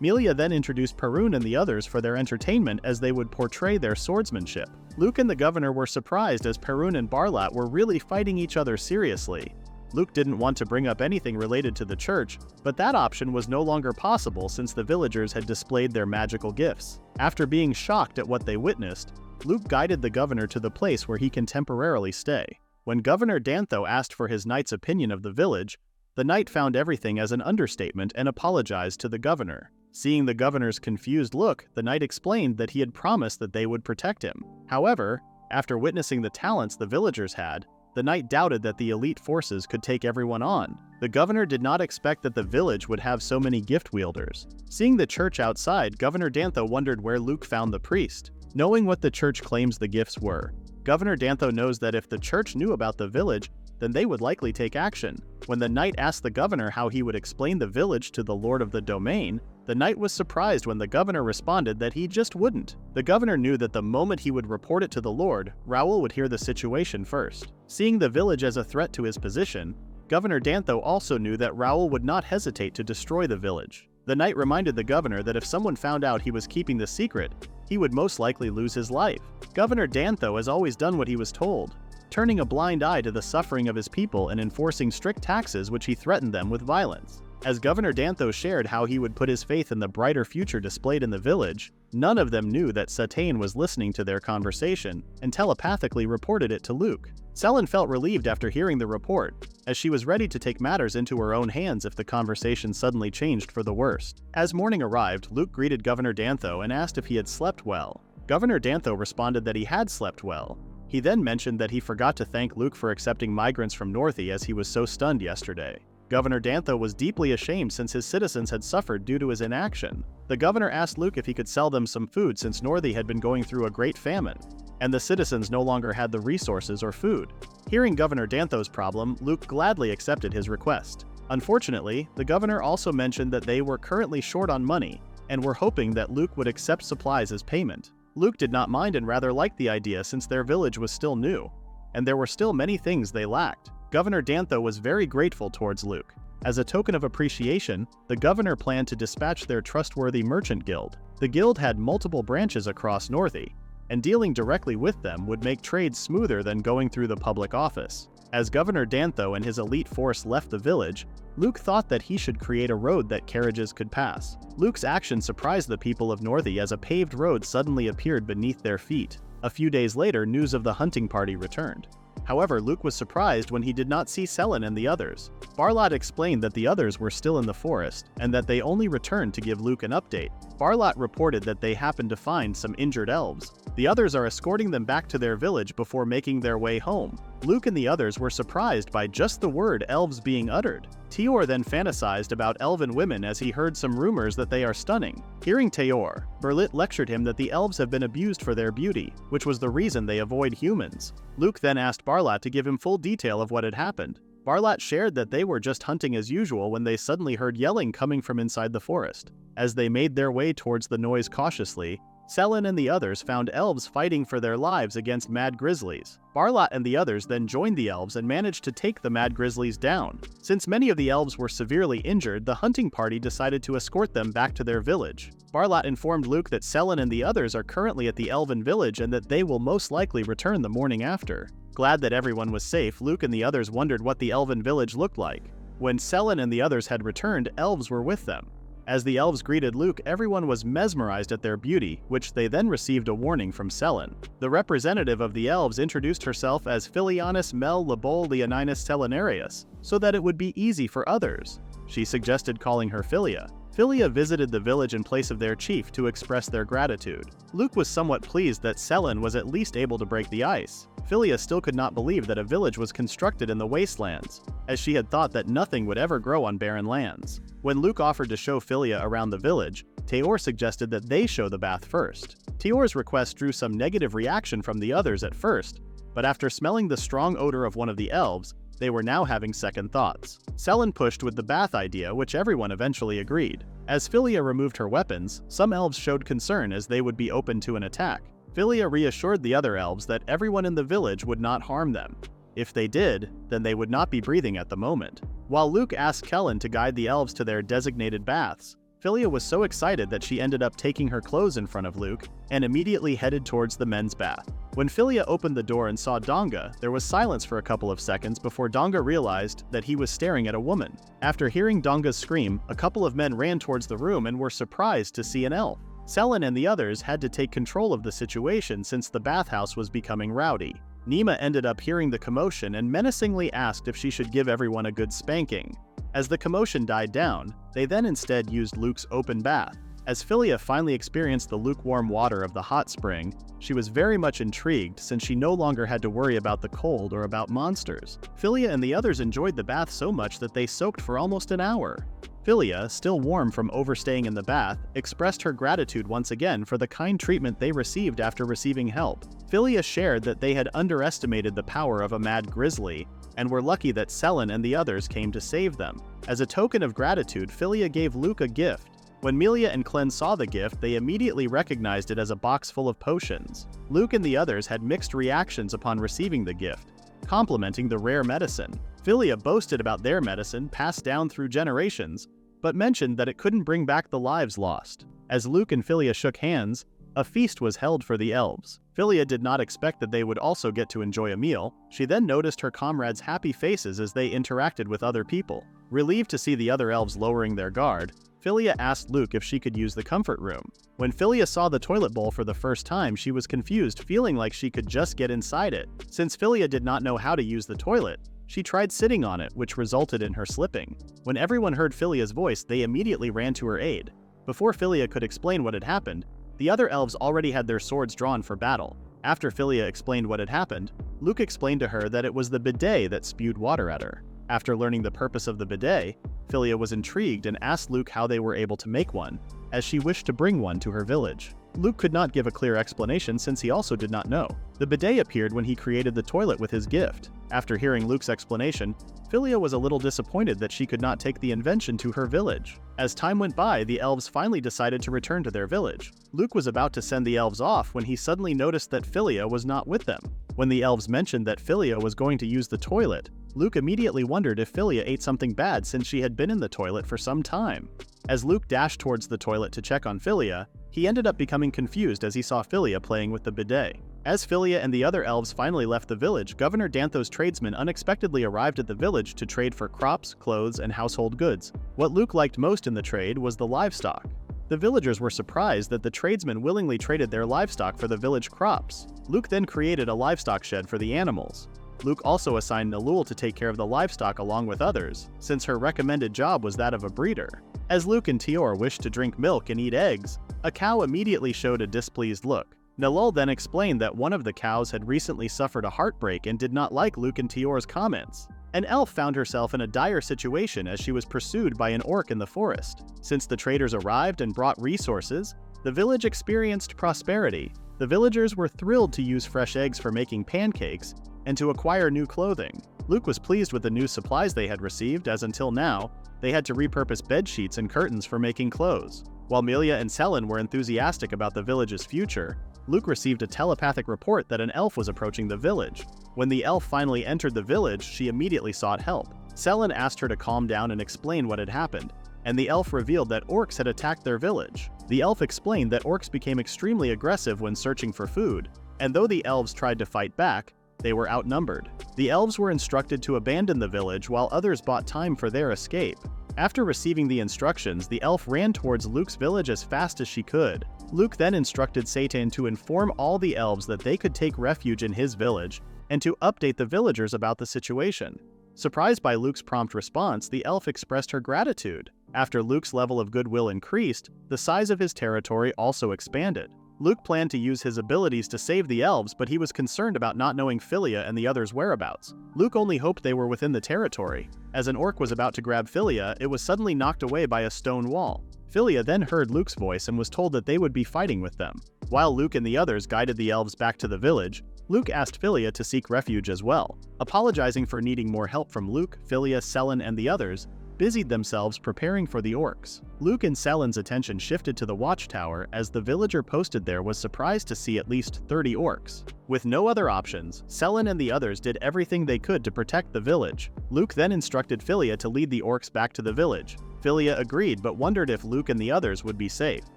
Melia then introduced Perun and the others for their entertainment as they would portray their swordsmanship. Luke and the governor were surprised as Perun and Barlat were really fighting each other seriously. Luke didn't want to bring up anything related to the church, but that option was no longer possible since the villagers had displayed their magical gifts. After being shocked at what they witnessed, Luke guided the governor to the place where he can temporarily stay. When Governor Dantho asked for his knight's opinion of the village, the knight found everything as an understatement and apologized to the governor. Seeing the governor's confused look, the knight explained that he had promised that they would protect him. However, after witnessing the talents the villagers had, the knight doubted that the elite forces could take everyone on. The governor did not expect that the village would have so many gift wielders. Seeing the church outside, Governor Dantho wondered where Luke found the priest. Knowing what the church claims the gifts were, Governor Dantho knows that if the church knew about the village, then they would likely take action. When the knight asked the governor how he would explain the village to the lord of the domain, the knight was surprised when the governor responded that he just wouldn't. The governor knew that the moment he would report it to the lord, Raoul would hear the situation first. Seeing the village as a threat to his position, Governor Dantho also knew that Raoul would not hesitate to destroy the village. The knight reminded the governor that if someone found out he was keeping the secret, he would most likely lose his life. Governor Dantho has always done what he was told, turning a blind eye to the suffering of his people and enforcing strict taxes which he threatened them with violence. As Governor Dantho shared how he would put his faith in the brighter future displayed in the village, none of them knew that Satane was listening to their conversation and telepathically reported it to Luke. Selin felt relieved after hearing the report, as she was ready to take matters into her own hands if the conversation suddenly changed for the worst. As morning arrived, Luke greeted Governor Dantho and asked if he had slept well. Governor Dantho responded that he had slept well. He then mentioned that he forgot to thank Luke for accepting migrants from Northy as he was so stunned yesterday. Governor Dantho was deeply ashamed since his citizens had suffered due to his inaction. The governor asked Luke if he could sell them some food since Northy had been going through a great famine, and the citizens no longer had the resources or food. Hearing Governor Dantho's problem, Luke gladly accepted his request. Unfortunately, the governor also mentioned that they were currently short on money and were hoping that Luke would accept supplies as payment. Luke did not mind and rather liked the idea since their village was still new, and there were still many things they lacked. Governor Dantho was very grateful towards Luke. As a token of appreciation, the governor planned to dispatch their trustworthy merchant guild. The guild had multiple branches across Northy, and dealing directly with them would make trade smoother than going through the public office. As Governor Dantho and his elite force left the village, Luke thought that he should create a road that carriages could pass. Luke's action surprised the people of Northy as a paved road suddenly appeared beneath their feet. A few days later, news of the hunting party returned. However, Luke was surprised when he did not see Selin and the others. Barlot explained that the others were still in the forest, and that they only returned to give Luke an update. Barlot reported that they happened to find some injured elves. The others are escorting them back to their village before making their way home. Luke and the others were surprised by just the word elves being uttered. Teor then fantasized about elven women as he heard some rumors that they are stunning. Hearing Teor, Berlit lectured him that the elves have been abused for their beauty, which was the reason they avoid humans. Luke then asked Barlot to give him full detail of what had happened. Barlot shared that they were just hunting as usual when they suddenly heard yelling coming from inside the forest. As they made their way towards the noise cautiously, Selin and the others found elves fighting for their lives against mad grizzlies. Barlot and the others then joined the elves and managed to take the mad grizzlies down. Since many of the elves were severely injured, the hunting party decided to escort them back to their village. Barlot informed Luke that Selin and the others are currently at the elven village and that they will most likely return the morning after. Glad that everyone was safe, Luke and the others wondered what the elven village looked like. When Selin and the others had returned, elves were with them. As the elves greeted Luke, everyone was mesmerized at their beauty, which they then received a warning from Selin. The representative of the elves introduced herself as Filianus Mel Labol Leoninus Selinarius, so that it would be easy for others. She suggested calling her Filia. Filia visited the village in place of their chief to express their gratitude. Luke was somewhat pleased that Selin was at least able to break the ice. Filia still could not believe that a village was constructed in the wastelands, as she had thought that nothing would ever grow on barren lands. When Luke offered to show Filia around the village, Teor suggested that they show the bath first. Teor's request drew some negative reaction from the others at first, but after smelling the strong odor of one of the elves, they were now having second thoughts. Selin pushed with the bath idea, which everyone eventually agreed. As Filia removed her weapons, some elves showed concern as they would be open to an attack. Filia reassured the other elves that everyone in the village would not harm them. If they did, then they would not be breathing at the moment. While Luke asked Kellen to guide the elves to their designated baths, Filia was so excited that she ended up taking her clothes in front of Luke and immediately headed towards the men's bath. When Filia opened the door and saw Donga, there was silence for a couple of seconds before Donga realized that he was staring at a woman. After hearing Donga's scream, a couple of men ran towards the room and were surprised to see an elf. Selin and the others had to take control of the situation since the bathhouse was becoming rowdy. Nima ended up hearing the commotion and menacingly asked if she should give everyone a good spanking. As the commotion died down, they then instead used Luke's open bath. As Filia finally experienced the lukewarm water of the hot spring, she was very much intrigued since she no longer had to worry about the cold or about monsters. Filia and the others enjoyed the bath so much that they soaked for almost an hour. Filia, still warm from overstaying in the bath, expressed her gratitude once again for the kind treatment they received after receiving help. Filia shared that they had underestimated the power of a mad grizzly, and were lucky that Selin and the others came to save them. As a token of gratitude, Filia gave Luke a gift. When Melia and Clen saw the gift, they immediately recognized it as a box full of potions. Luke and the others had mixed reactions upon receiving the gift, complimenting the rare medicine. Filia boasted about their medicine passed down through generations, but mentioned that it couldn't bring back the lives lost. As Luke and Filia shook hands, a feast was held for the elves. Filia did not expect that they would also get to enjoy a meal. She then noticed her comrades' happy faces as they interacted with other people. Relieved to see the other elves lowering their guard, Filia asked Luke if she could use the comfort room. When Filia saw the toilet bowl for the first time, she was confused, feeling like she could just get inside it. Since Filia did not know how to use the toilet, she tried sitting on it, which resulted in her slipping. When everyone heard Filia's voice, they immediately ran to her aid. Before Filia could explain what had happened, the other elves already had their swords drawn for battle. After Filia explained what had happened, Luke explained to her that it was the bidet that spewed water at her. After learning the purpose of the bidet, Filia was intrigued and asked Luke how they were able to make one, as she wished to bring one to her village. Luke could not give a clear explanation since he also did not know. The bidet appeared when he created the toilet with his gift. After hearing Luke's explanation, Filia was a little disappointed that she could not take the invention to her village. As time went by, the elves finally decided to return to their village. Luke was about to send the elves off when he suddenly noticed that Filia was not with them. When the elves mentioned that Filia was going to use the toilet, Luke immediately wondered if Filia ate something bad since she had been in the toilet for some time. As Luke dashed towards the toilet to check on Filia, he ended up becoming confused as he saw Filia playing with the bidet. As Filia and the other elves finally left the village, Governor Dantho's tradesmen unexpectedly arrived at the village to trade for crops, clothes, and household goods. What Luke liked most in the trade was the livestock. The villagers were surprised that the tradesmen willingly traded their livestock for the village crops. Luke then created a livestock shed for the animals. Luke also assigned Nalul to take care of the livestock along with others, since her recommended job was that of a breeder. As Luke and Tior wished to drink milk and eat eggs, a cow immediately showed a displeased look. Nalul then explained that one of the cows had recently suffered a heartbreak and did not like Luke and Tior's comments. An elf found herself in a dire situation as she was pursued by an orc in the forest. Since the traders arrived and brought resources, the village experienced prosperity. The villagers were thrilled to use fresh eggs for making pancakes and to acquire new clothing. Luke was pleased with the new supplies they had received, as until now, they had to repurpose bed sheets and curtains for making clothes. While Melia and Selen were enthusiastic about the village's future, Luke received a telepathic report that an elf was approaching the village. When the elf finally entered the village, she immediately sought help. Selen asked her to calm down and explain what had happened, and the elf revealed that orcs had attacked their village. The elf explained that orcs became extremely aggressive when searching for food, and though the elves tried to fight back, they were outnumbered. The elves were instructed to abandon the village while others bought time for their escape. After receiving the instructions, the elf ran towards Luke's village as fast as she could. Luke then instructed Satan to inform all the elves that they could take refuge in his village and to update the villagers about the situation. Surprised by Luke's prompt response, the elf expressed her gratitude. After Luke's level of goodwill increased, the size of his territory also expanded. Luke planned to use his abilities to save the elves, but he was concerned about not knowing Philia and the others' whereabouts. Luke only hoped they were within the territory. As an orc was about to grab Philia, it was suddenly knocked away by a stone wall. Philia then heard Luke's voice and was told that they would be fighting with them. While Luke and the others guided the elves back to the village, Luke asked Philia to seek refuge as well. Apologizing for needing more help from Luke, Philia, Selen, and the others busied themselves preparing for the orcs. Luke and Selen's attention shifted to the watchtower as the villager posted there was surprised to see at least 30 orcs. With no other options, Selen and the others did everything they could to protect the village. Luke then instructed Philia to lead the orcs back to the village. Philia agreed but wondered if Luke and the others would be safe.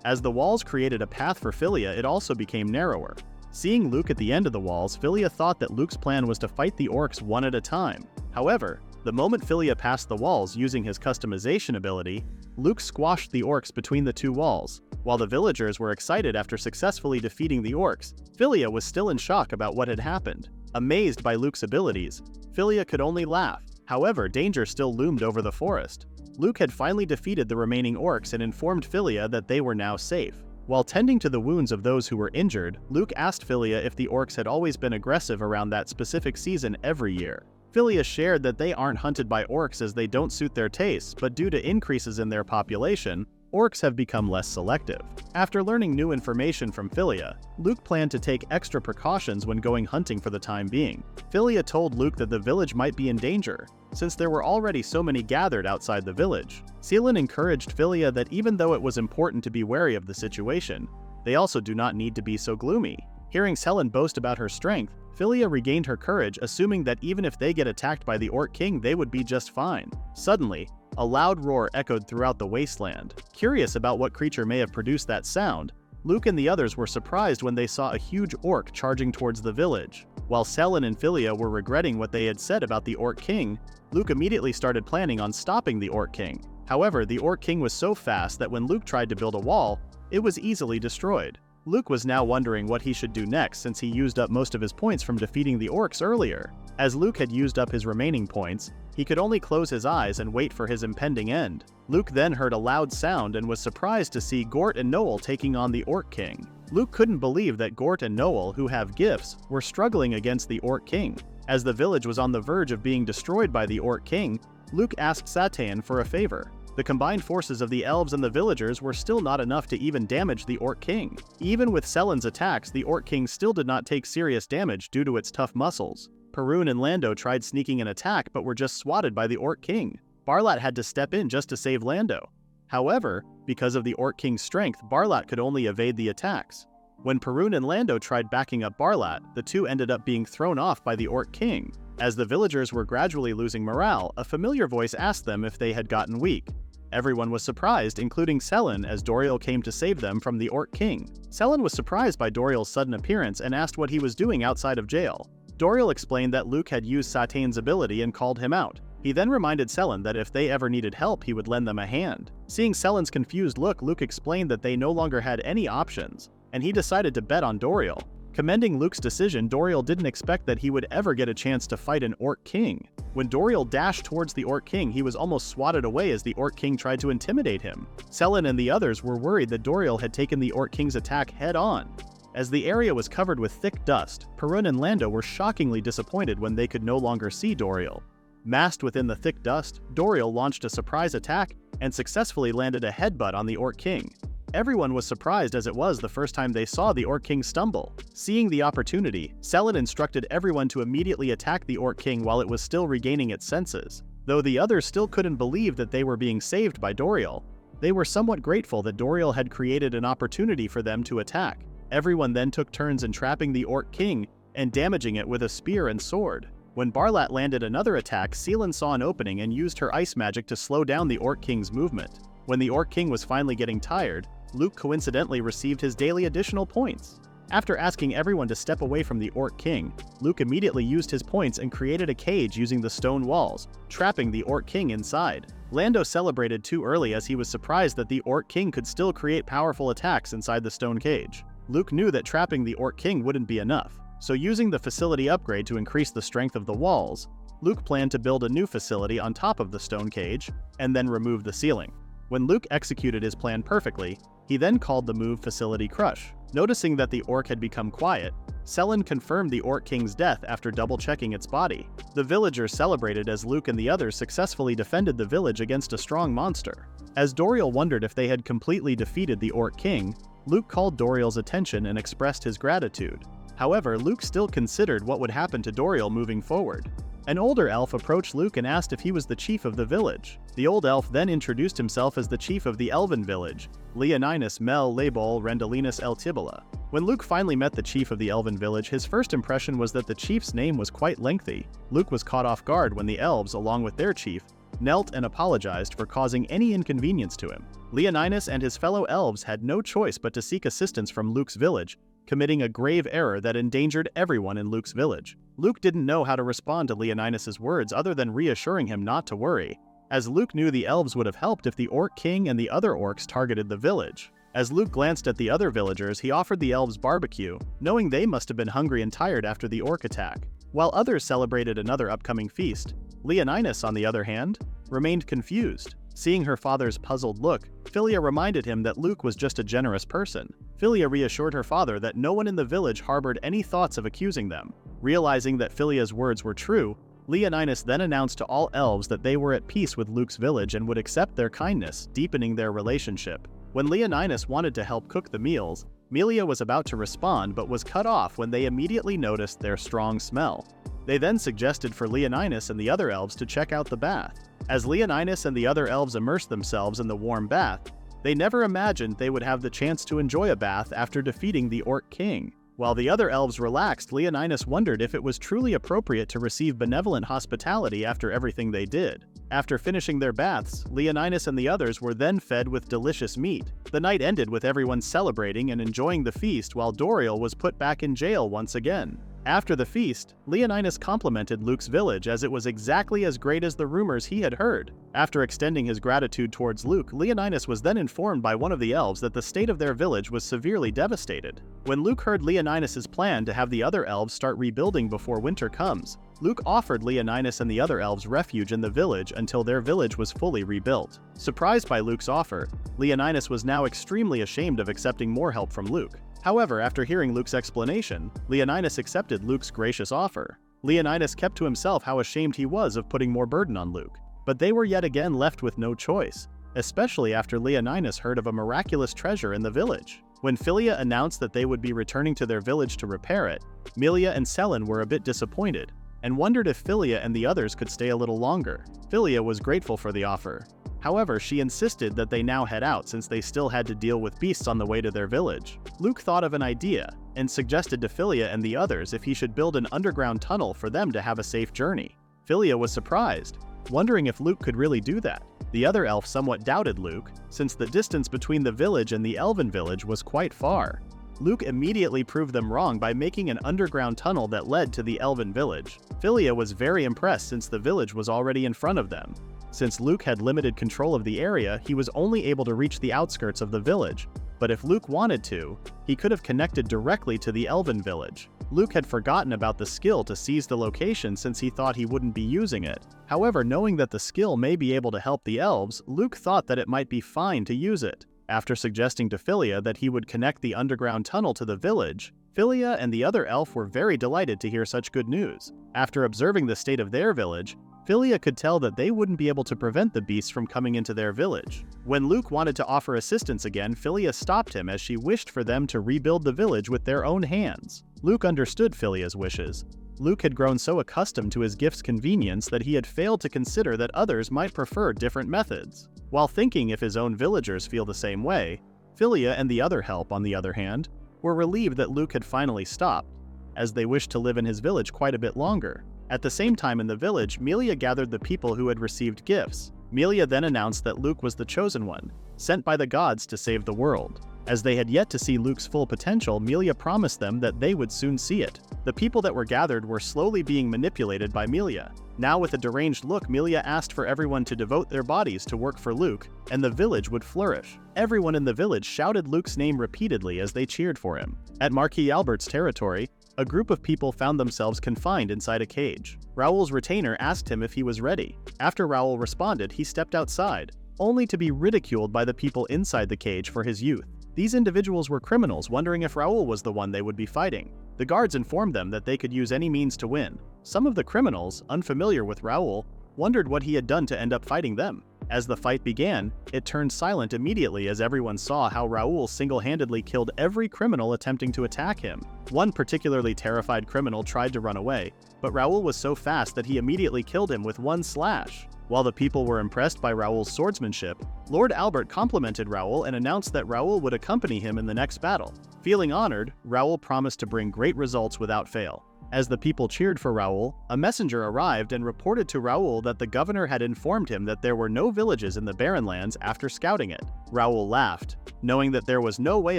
As the walls created a path for Philia, it also became narrower. Seeing Luke at the end of the walls, Philia thought that Luke's plan was to fight the orcs one at a time. However, the moment Philia passed the walls using his customization ability, Luke squashed the orcs between the two walls. While the villagers were excited after successfully defeating the orcs, Philia was still in shock about what had happened. Amazed by Luke's abilities, Philia could only laugh. However, danger still loomed over the forest. Luke had finally defeated the remaining orcs and informed Philia that they were now safe. While tending to the wounds of those who were injured, Luke asked Philia if the orcs had always been aggressive around that specific season every year. Philia shared that they aren't hunted by orcs as they don't suit their tastes, but due to increases in their population, orcs have become less selective. After learning new information from Philia, Luke planned to take extra precautions when going hunting for the time being. Philia told Luke that the village might be in danger, since there were already so many gathered outside the village. Selen encouraged Philia that even though it was important to be wary of the situation, they also do not need to be so gloomy. Hearing Selen boast about her strength, Philia regained her courage, assuming that even if they get attacked by the Orc King, they would be just fine. Suddenly, a loud roar echoed throughout the wasteland. Curious about what creature may have produced that sound, Luke and the others were surprised when they saw a huge orc charging towards the village. While Selen and Philia were regretting what they had said about the Orc King, Luke immediately started planning on stopping the Orc King. However, the Orc King was so fast that when Luke tried to build a wall, it was easily destroyed. Luke was now wondering what he should do next since he used up most of his points from defeating the orcs earlier. As Luke had used up his remaining points, he could only close his eyes and wait for his impending end. Luke then heard a loud sound and was surprised to see Gort and Noel taking on the Orc King. Luke couldn't believe that Gort and Noel, who have gifts, were struggling against the Orc King. As the village was on the verge of being destroyed by the Orc King, Luke asked Satan for a favor. The combined forces of the elves and the villagers were still not enough to even damage the Orc King. Even with Selen's attacks, the Orc King still did not take serious damage due to its tough muscles. Perun and Lando tried sneaking an attack but were just swatted by the Orc King. Barlat had to step in just to save Lando. However, because of the Orc King's strength, Barlat could only evade the attacks. When Perun and Lando tried backing up Barlat, the two ended up being thrown off by the Orc King. As the villagers were gradually losing morale, a familiar voice asked them if they had gotten weak. Everyone was surprised, including Selen, as Doriel came to save them from the Orc King. Selen was surprised by Doriel's sudden appearance and asked what he was doing outside of jail. Doriel explained that Luke had used Satan's ability and called him out. He then reminded Selen that if they ever needed help, he would lend them a hand. Seeing Selen's confused look, Luke explained that they no longer had any options, and he decided to bet on Doriel. Commending Luke's decision, Doriel didn't expect that he would ever get a chance to fight an Orc King. When Doriel dashed towards the Orc King, he was almost swatted away as the Orc King tried to intimidate him. Selen and the others were worried that Doriel had taken the Orc King's attack head-on. As the area was covered with thick dust, Perun and Lando were shockingly disappointed when they could no longer see Doriel. Masked within the thick dust, Doriel launched a surprise attack and successfully landed a headbutt on the Orc King. Everyone was surprised as it was the first time they saw the Orc King stumble. Seeing the opportunity, Selen instructed everyone to immediately attack the Orc King while it was still regaining its senses. Though the others still couldn't believe that they were being saved by Doriel, they were somewhat grateful that Doriel had created an opportunity for them to attack. Everyone then took turns entrapping the Orc King and damaging it with a spear and sword. When Barlat landed another attack, Selen saw an opening and used her ice magic to slow down the Orc King's movement. When the Orc King was finally getting tired, Luke coincidentally received his daily additional points. After asking everyone to step away from the Orc King, Luke immediately used his points and created a cage using the stone walls, trapping the Orc King inside. Lando celebrated too early as he was surprised that the Orc King could still create powerful attacks inside the stone cage. Luke knew that trapping the Orc King wouldn't be enough, so using the facility upgrade to increase the strength of the walls, Luke planned to build a new facility on top of the stone cage, and then remove the ceiling. When Luke executed his plan perfectly, he then called the move Facility Crush. Noticing that the orc had become quiet, Selen confirmed the Orc King's death after double-checking its body. The villagers celebrated as Luke and the others successfully defended the village against a strong monster. As Doriel wondered if they had completely defeated the Orc King, Luke called Doriel's attention and expressed his gratitude. However, Luke still considered what would happen to Doriel moving forward. An older elf approached Luke and asked if he was the chief of the village. The old elf then introduced himself as the chief of the elven village, Leoninus Mel Labol Rendelinus El Tibula. When Luke finally met the chief of the elven village, his first impression was that the chief's name was quite lengthy. Luke was caught off guard when the elves, along with their chief, knelt and apologized for causing any inconvenience to him. Leoninus and his fellow elves had no choice but to seek assistance from Luke's village, committing a grave error that endangered everyone in Luke's village. Luke didn't know how to respond to Leoninus' words other than reassuring him not to worry, as Luke knew the elves would have helped if the Orc King and the other orcs targeted the village. As Luke glanced at the other villagers, he offered the elves barbecue, knowing they must have been hungry and tired after the orc attack. While others celebrated another upcoming feast, Leoninus, on the other hand, remained confused. Seeing her father's puzzled look, Philia reminded him that Luke was just a generous person. Philia reassured her father that no one in the village harbored any thoughts of accusing them. Realizing that Philia's words were true, Leoninus then announced to all elves that they were at peace with Luke's village and would accept their kindness, deepening their relationship. When Leoninus wanted to help cook the meals, Melia was about to respond but was cut off when they immediately noticed their strong smell. They then suggested for Leoninus and the other elves to check out the bath. As Leoninus and the other elves immersed themselves in the warm bath, they never imagined they would have the chance to enjoy a bath after defeating the Orc King. While the other elves relaxed, Leoninus wondered if it was truly appropriate to receive benevolent hospitality after everything they did. After finishing their baths, Leoninus and the others were then fed with delicious meat. The night ended with everyone celebrating and enjoying the feast while Doriel was put back in jail once again. After the feast, Leoninus complimented Luke's village as it was exactly as great as the rumors he had heard. After extending his gratitude towards Luke, Leoninus was then informed by one of the elves that the state of their village was severely devastated. When Luke heard Leoninus' plan to have the other elves start rebuilding before winter comes, Luke offered Leoninus and the other elves refuge in the village until their village was fully rebuilt. Surprised by Luke's offer, Leoninus was now extremely ashamed of accepting more help from Luke. However, after hearing Luke's explanation, Leoninus accepted Luke's gracious offer. Leoninus kept to himself how ashamed he was of putting more burden on Luke, but they were yet again left with no choice, especially after Leoninus heard of a miraculous treasure in the village. When Philia announced that they would be returning to their village to repair it, Melia and Selen were a bit disappointed, and wondered if Philia and the others could stay a little longer. Philia was grateful for the offer. However, she insisted that they now head out since they still had to deal with beasts on the way to their village. Luke thought of an idea, and suggested to Philia and the others if he should build an underground tunnel for them to have a safe journey. Philia was surprised, wondering if Luke could really do that. The other elf somewhat doubted Luke, since the distance between the village and the elven village was quite far. Luke immediately proved them wrong by making an underground tunnel that led to the elven village. Philia was very impressed since the village was already in front of them. Since Luke had limited control of the area, he was only able to reach the outskirts of the village, but if Luke wanted to, he could have connected directly to the elven village. Luke had forgotten about the skill to seize the location since he thought he wouldn't be using it. However, knowing that the skill may be able to help the elves, Luke thought that it might be fine to use it. After suggesting to Philia that he would connect the underground tunnel to the village, Philia and the other elf were very delighted to hear such good news. After observing the state of their village, Philia could tell that they wouldn't be able to prevent the beasts from coming into their village. When Luke wanted to offer assistance again, Philia stopped him as she wished for them to rebuild the village with their own hands. Luke understood Philia's wishes. Luke had grown so accustomed to his gift's convenience that he had failed to consider that others might prefer different methods. While thinking if his own villagers feel the same way, Philia and the other help, on the other hand, were relieved that Luke had finally stopped, as they wished to live in his village quite a bit longer. At the same time in the village, Melia gathered the people who had received gifts. Melia then announced that Luke was the chosen one, sent by the gods to save the world. As they had yet to see Luke's full potential, Melia promised them that they would soon see it. The people that were gathered were slowly being manipulated by Melia. Now with a deranged look, Melia asked for everyone to devote their bodies to work for Luke, and the village would flourish. Everyone in the village shouted Luke's name repeatedly as they cheered for him. At Marquis Albert's territory, a group of people found themselves confined inside a cage. Raoul's retainer asked him if he was ready. After Raoul responded, he stepped outside, only to be ridiculed by the people inside the cage for his youth. These individuals were criminals, wondering if Raoul was the one they would be fighting. The guards informed them that they could use any means to win. Some of the criminals, unfamiliar with Raoul, wondered what he had done to end up fighting them. As the fight began, it turned silent immediately as everyone saw how Raoul single-handedly killed every criminal attempting to attack him. One particularly terrified criminal tried to run away, but Raoul was so fast that he immediately killed him with one slash. While the people were impressed by Raoul's swordsmanship, Lord Albert complimented Raoul and announced that Raoul would accompany him in the next battle. Feeling honored, Raoul promised to bring great results without fail. As the people cheered for Raoul, a messenger arrived and reported to Raoul that the governor had informed him that there were no villages in the Barren Lands after scouting it. Raoul laughed, knowing that there was no way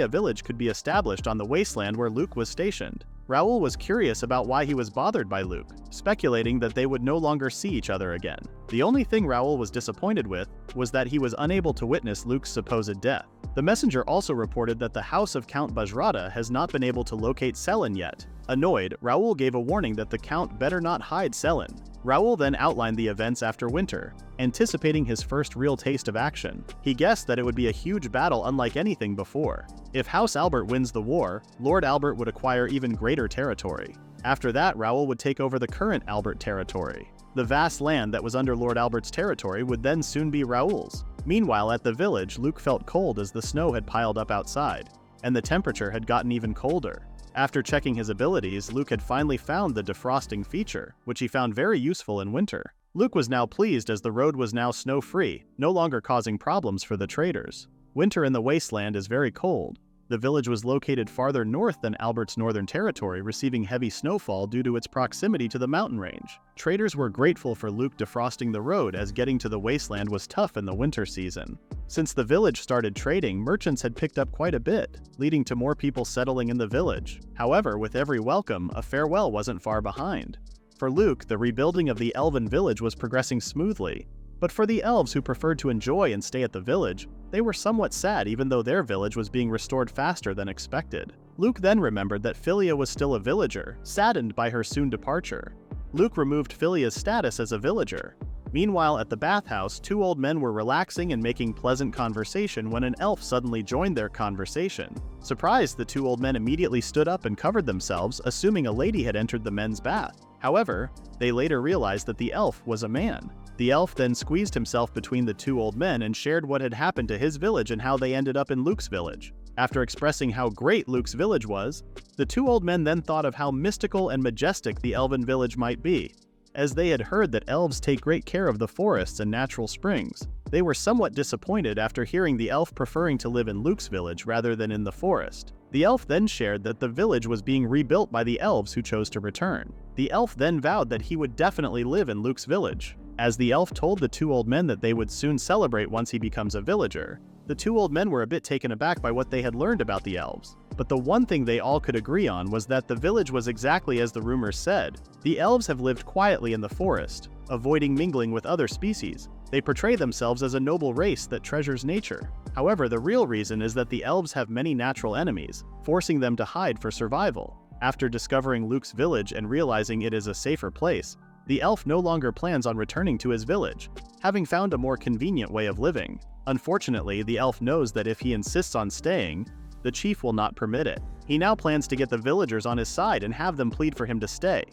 a village could be established on the wasteland where Luke was stationed. Raoul was curious about why he was bothered by Luke, speculating that they would no longer see each other again. The only thing Raoul was disappointed with was that he was unable to witness Luke's supposed death. The messenger also reported that the house of Count Bajrata has not been able to locate Selin yet. Annoyed, Raoul gave a warning that the Count better not hide Selin. Raoul then outlined the events after winter, anticipating his first real taste of action. He guessed that it would be a huge battle unlike anything before. If House Albert wins the war, Lord Albert would acquire even greater territory. After that, Raoul would take over the current Albert territory. The vast land that was under Lord Albert's territory would then soon be Raoul's. Meanwhile, at the village, Luke felt cold as the snow had piled up outside, and the temperature had gotten even colder. After checking his abilities, Luke had finally found the defrosting feature, which he found very useful in winter. Luke was now pleased as the road was now snow-free, no longer causing problems for the traders. Winter in the wasteland is very cold. The village was located farther north than Albert's northern territory, receiving heavy snowfall due to its proximity to the mountain range. Traders were grateful for Luke defrosting the road as getting to the wasteland was tough in the winter season. Since the village started trading, merchants had picked up quite a bit, leading to more people settling in the village. However, with every welcome, a farewell wasn't far behind. For Luke, the rebuilding of the elven village was progressing smoothly. But for the elves who preferred to enjoy and stay at the village, they were somewhat sad even though their village was being restored faster than expected. Luke then remembered that Philia was still a villager, saddened by her soon departure. Luke removed Philia's status as a villager. Meanwhile, at the bathhouse, two old men were relaxing and making pleasant conversation when an elf suddenly joined their conversation. Surprised, the two old men immediately stood up and covered themselves, assuming a lady had entered the men's bath. However, they later realized that the elf was a man. The elf then squeezed himself between the two old men and shared what had happened to his village and how they ended up in Luke's village. After expressing how great Luke's village was, the two old men then thought of how mystical and majestic the elven village might be. As they had heard that elves take great care of the forests and natural springs, they were somewhat disappointed after hearing the elf preferring to live in Luke's village rather than in the forest. The elf then shared that the village was being rebuilt by the elves who chose to return. The elf then vowed that he would definitely live in Luke's village. As the elf told the two old men that they would soon celebrate once he becomes a villager, the two old men were a bit taken aback by what they had learned about the elves. But the one thing they all could agree on was that the village was exactly as the rumors said. The elves have lived quietly in the forest, avoiding mingling with other species. They portray themselves as a noble race that treasures nature. However, the real reason is that the elves have many natural enemies, forcing them to hide for survival. After discovering Luke's village and realizing it is a safer place, the elf no longer plans on returning to his village, having found a more convenient way of living. Unfortunately, the elf knows that if he insists on staying, the chief will not permit it. He now plans to get the villagers on his side and have them plead for him to stay.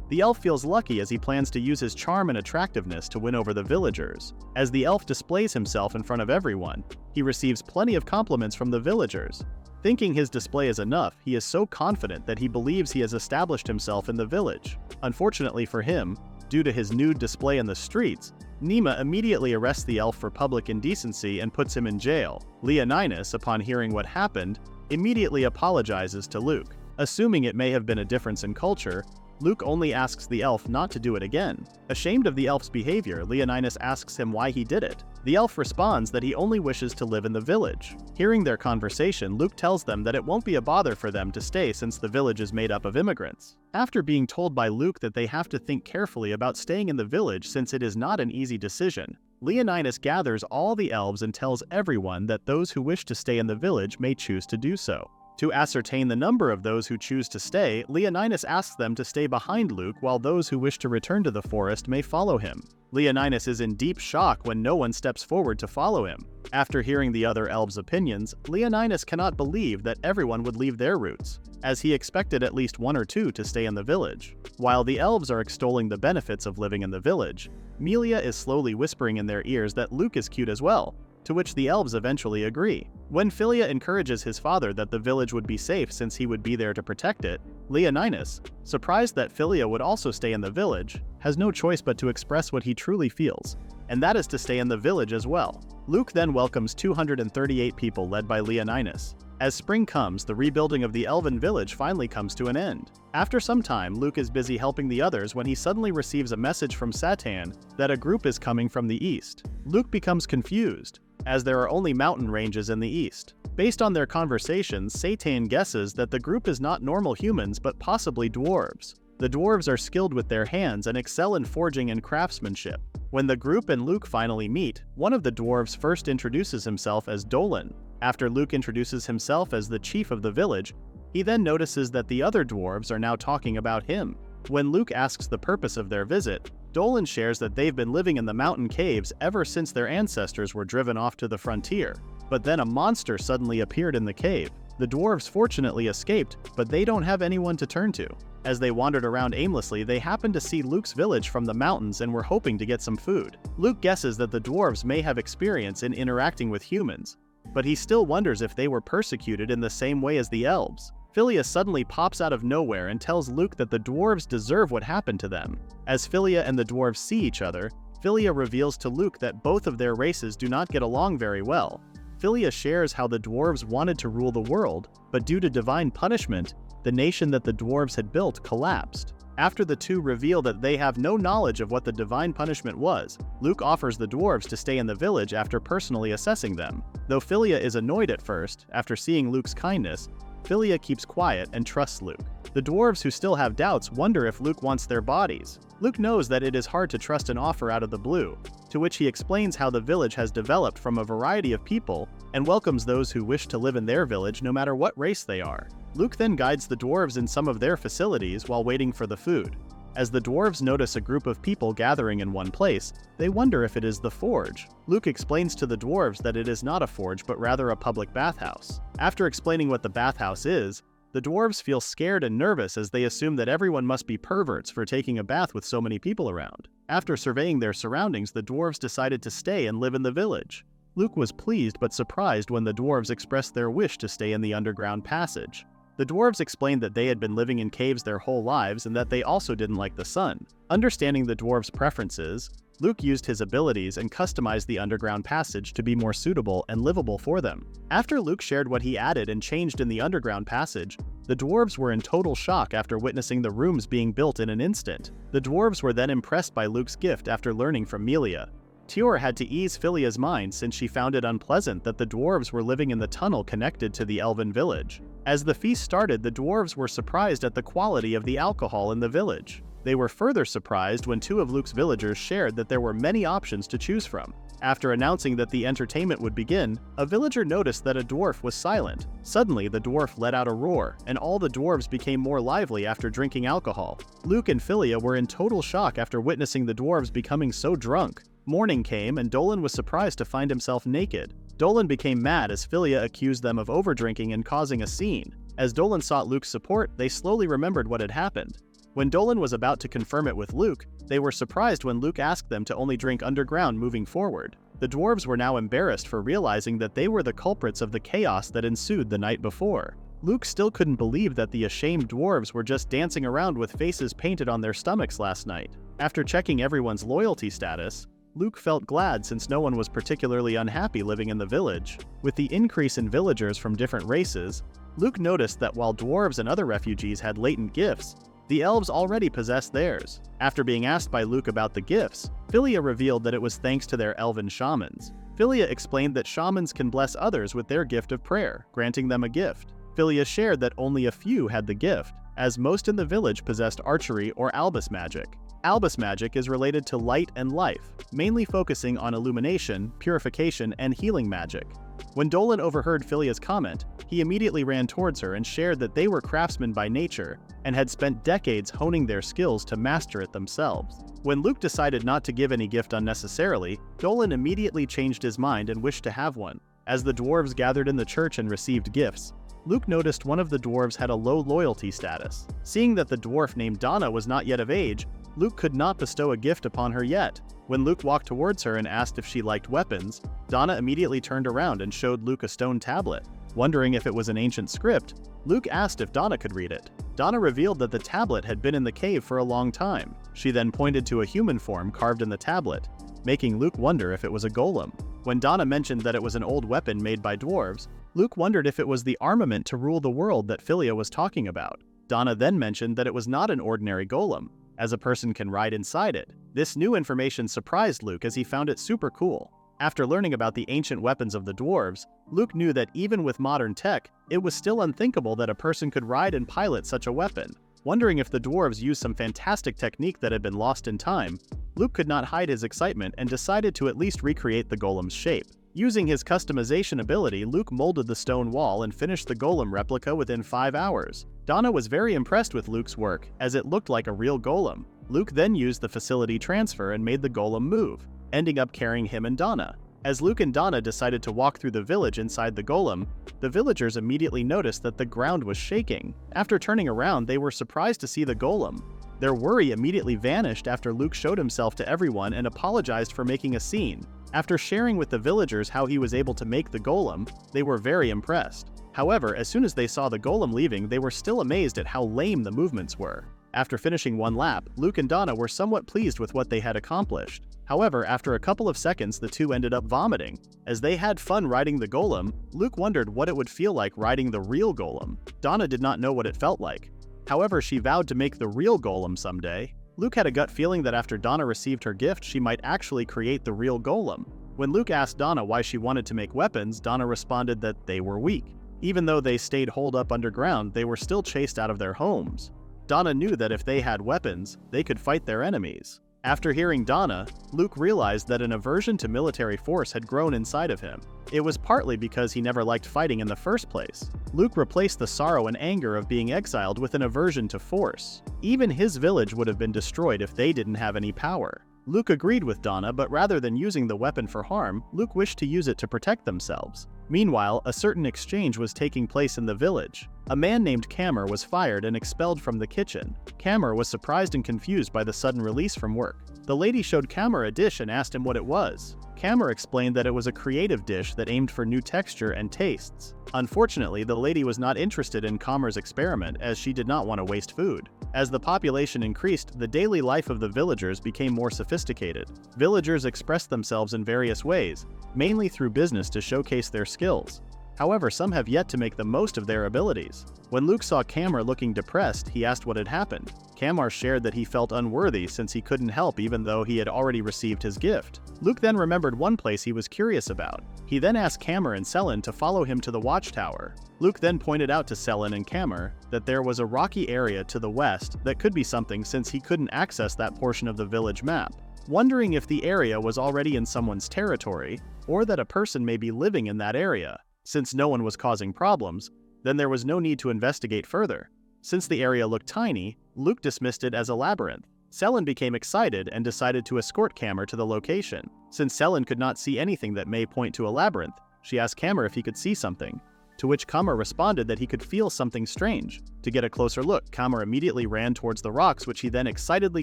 The elf feels lucky as he plans to use his charm and attractiveness to win over the villagers. As the elf displays himself in front of everyone, he receives plenty of compliments from the villagers. Thinking his display is enough, he is so confident that he believes he has established himself in the village. Unfortunately for him, due to his nude display in the streets, Nima immediately arrests the elf for public indecency and puts him in jail. Leoninus, upon hearing what happened, immediately apologizes to Luke. Assuming it may have been a difference in culture, Luke only asks the elf not to do it again. Ashamed of the elf's behavior, Leoninus asks him why he did it. The elf responds that he only wishes to live in the village. Hearing their conversation, Luke tells them that it won't be a bother for them to stay since the village is made up of immigrants. After being told by Luke that they have to think carefully about staying in the village since it is not an easy decision, Leoninus gathers all the elves and tells everyone that those who wish to stay in the village may choose to do so. To ascertain the number of those who choose to stay, Leoninus asks them to stay behind Luke while those who wish to return to the forest may follow him. Leoninus is in deep shock when no one steps forward to follow him. After hearing the other elves' opinions, Leoninus cannot believe that everyone would leave their roots, as he expected at least one or two to stay in the village. While the elves are extolling the benefits of living in the village, Melia is slowly whispering in their ears that Luke is cute as well, to which the elves eventually agree. When Philia encourages his father that the village would be safe since he would be there to protect it, Leoninus, surprised that Philia would also stay in the village, has no choice but to express what he truly feels, and that is to stay in the village as well. Luke then welcomes 238 people led by Leoninus. As spring comes, the rebuilding of the elven village finally comes to an end. After some time, Luke is busy helping the others when he suddenly receives a message from Satan that a group is coming from the east. Luke becomes confused, as there are only mountain ranges in the east. Based on their conversations, Satan guesses that the group is not normal humans but possibly dwarves. The dwarves are skilled with their hands and excel in forging and craftsmanship. When the group and Luke finally meet, one of the dwarves first introduces himself as Dolan. After Luke introduces himself as the chief of the village, he then notices that the other dwarves are now talking about him. When Luke asks the purpose of their visit, Dolan shares that they've been living in the mountain caves ever since their ancestors were driven off to the frontier. But then a monster suddenly appeared in the cave. The dwarves fortunately escaped, but they don't have anyone to turn to. As they wandered around aimlessly, they happened to see Luke's village from the mountains and were hoping to get some food. Luke guesses that the dwarves may have experience in interacting with humans, but he still wonders if they were persecuted in the same way as the elves. Philia suddenly pops out of nowhere and tells Luke that the dwarves deserve what happened to them. As Philia and the dwarves see each other, Philia reveals to Luke that both of their races do not get along very well. Philia shares how the dwarves wanted to rule the world, but due to divine punishment, the nation that the dwarves had built collapsed. After the two reveal that they have no knowledge of what the divine punishment was, Luke offers the dwarves to stay in the village after personally assessing them. Though Philia is annoyed at first, after seeing Luke's kindness, Philia keeps quiet and trusts Luke. The dwarves who still have doubts wonder if Luke wants their bodies. Luke knows that it is hard to trust an offer out of the blue, to which he explains how the village has developed from a variety of people and welcomes those who wish to live in their village no matter what race they are. Luke then guides the dwarves in some of their facilities while waiting for the food. As the dwarves notice a group of people gathering in one place, they wonder if it is the forge. Luke explains to the dwarves that it is not a forge but rather a public bathhouse. After explaining what the bathhouse is, the dwarves feel scared and nervous as they assume that everyone must be perverts for taking a bath with so many people around. After surveying their surroundings, the dwarves decided to stay and live in the village. Luke was pleased but surprised when the dwarves expressed their wish to stay in the underground passage. The dwarves explained that they had been living in caves their whole lives and that they also didn't like the sun. Understanding the dwarves' preferences, Luke used his abilities and customized the underground passage to be more suitable and livable for them. After Luke shared what he added and changed in the underground passage, the dwarves were in total shock after witnessing the rooms being built in an instant. The dwarves were then impressed by Luke's gift after learning from Melia. Tior had to ease Philia's mind since she found it unpleasant that the dwarves were living in the tunnel connected to the elven village. As the feast started, the dwarves were surprised at the quality of the alcohol in the village. They were further surprised when two of Luke's villagers shared that there were many options to choose from. After announcing that the entertainment would begin, a villager noticed that a dwarf was silent. Suddenly, the dwarf let out a roar, and all the dwarves became more lively after drinking alcohol. Luke and Philia were in total shock after witnessing the dwarves becoming so drunk. Morning came, and Dolan was surprised to find himself naked. Dolan became mad as Philia accused them of overdrinking and causing a scene. As Dolan sought Luke's support, they slowly remembered what had happened. When Dolan was about to confirm it with Luke, they were surprised when Luke asked them to only drink underground moving forward. The dwarves were now embarrassed for realizing that they were the culprits of the chaos that ensued the night before. Luke still couldn't believe that the ashamed dwarves were just dancing around with faces painted on their stomachs last night. After checking everyone's loyalty status, Luke felt glad since no one was particularly unhappy living in the village. With the increase in villagers from different races, Luke noticed that while dwarves and other refugees had latent gifts, the elves already possessed theirs. After being asked by Luke about the gifts, Philia revealed that it was thanks to their elven shamans. Philia explained that shamans can bless others with their gift of prayer, granting them a gift. Philia shared that only a few had the gift, as most in the village possessed archery or albus magic. Albus magic is related to light and life, mainly focusing on illumination, purification, and healing magic. When Dolan overheard Philia's comment, he immediately ran towards her and shared that they were craftsmen by nature and had spent decades honing their skills to master it themselves. When Luke decided not to give any gift unnecessarily, Dolan immediately changed his mind and wished to have one. As the dwarves gathered in the church and received gifts, Luke noticed one of the dwarves had a low loyalty status. Seeing that the dwarf named Donna was not yet of age, Luke could not bestow a gift upon her yet. When Luke walked towards her and asked if she liked weapons, Donna immediately turned around and showed Luke a stone tablet. Wondering if it was an ancient script, Luke asked if Donna could read it. Donna revealed that the tablet had been in the cave for a long time. She then pointed to a human form carved in the tablet, making Luke wonder if it was a golem. When Donna mentioned that it was an old weapon made by dwarves, Luke wondered if it was the armament to rule the world that Philia was talking about. Donna then mentioned that it was not an ordinary golem, as a person can ride inside it. This new information surprised Luke as he found it super cool. After learning about the ancient weapons of the dwarves, Luke knew that even with modern tech, it was still unthinkable that a person could ride and pilot such a weapon. Wondering if the dwarves used some fantastic technique that had been lost in time, Luke could not hide his excitement and decided to at least recreate the golem's shape. Using his customization ability, Luke molded the stone wall and finished the golem replica within 5 hours. Donna was very impressed with Luke's work, as it looked like a real golem. Luke then used the facility transfer and made the golem move, ending up carrying him and Donna. As Luke and Donna decided to walk through the village inside the golem, the villagers immediately noticed that the ground was shaking. After turning around, they were surprised to see the golem. Their worry immediately vanished after Luke showed himself to everyone and apologized for making a scene. After sharing with the villagers how he was able to make the golem, they were very impressed. However, as soon as they saw the golem leaving, they were still amazed at how lame the movements were. After finishing one lap, Luke and Donna were somewhat pleased with what they had accomplished. However, after a couple of seconds, the two ended up vomiting. As they had fun riding the golem, Luke wondered what it would feel like riding the real golem. Donna did not know what it felt like. However, she vowed to make the real golem someday. Luke had a gut feeling that after Donna received her gift, she might actually create the real golem. When Luke asked Donna why she wanted to make weapons, Donna responded that they were weak. Even though they stayed holed up underground, they were still chased out of their homes. Donna knew that if they had weapons, they could fight their enemies. After hearing Donna, Luke realized that an aversion to military force had grown inside of him. It was partly because he never liked fighting in the first place. Luke replaced the sorrow and anger of being exiled with an aversion to force. Even his village would have been destroyed if they didn't have any power. Luke agreed with Donna, but rather than using the weapon for harm, Luke wished to use it to protect themselves. Meanwhile, a certain exchange was taking place in the village. A man named Camer was fired and expelled from the kitchen. Camer was surprised and confused by the sudden release from work. The lady showed Camer a dish and asked him what it was. Camer explained that it was a creative dish that aimed for new texture and tastes. Unfortunately, the lady was not interested in Camer's experiment as she did not want to waste food. As the population increased, the daily life of the villagers became more sophisticated. Villagers expressed themselves in various ways, mainly through business to showcase their skills. However, some have yet to make the most of their abilities. When Luke saw Camer looking depressed, he asked what had happened. Camer shared that he felt unworthy since he couldn't help even though he had already received his gift. Luke then remembered one place he was curious about. He then asked Camer and Selin to follow him to the watchtower. Luke then pointed out to Selin and Camer that there was a rocky area to the west that could be something since he couldn't access that portion of the village map, wondering if the area was already in someone's territory or that a person may be living in that area. Since no one was causing problems, then there was no need to investigate further. Since the area looked tiny, Luke dismissed it as a labyrinth. Selin became excited and decided to escort Camer to the location. Since Selin could not see anything that may point to a labyrinth, she asked Camer if he could see something, to which Camer responded that he could feel something strange. To get a closer look, Camer immediately ran towards the rocks, which he then excitedly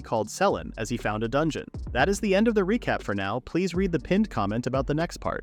called Selin as he found a dungeon. That is the end of the recap for now. Please read the pinned comment about the next part.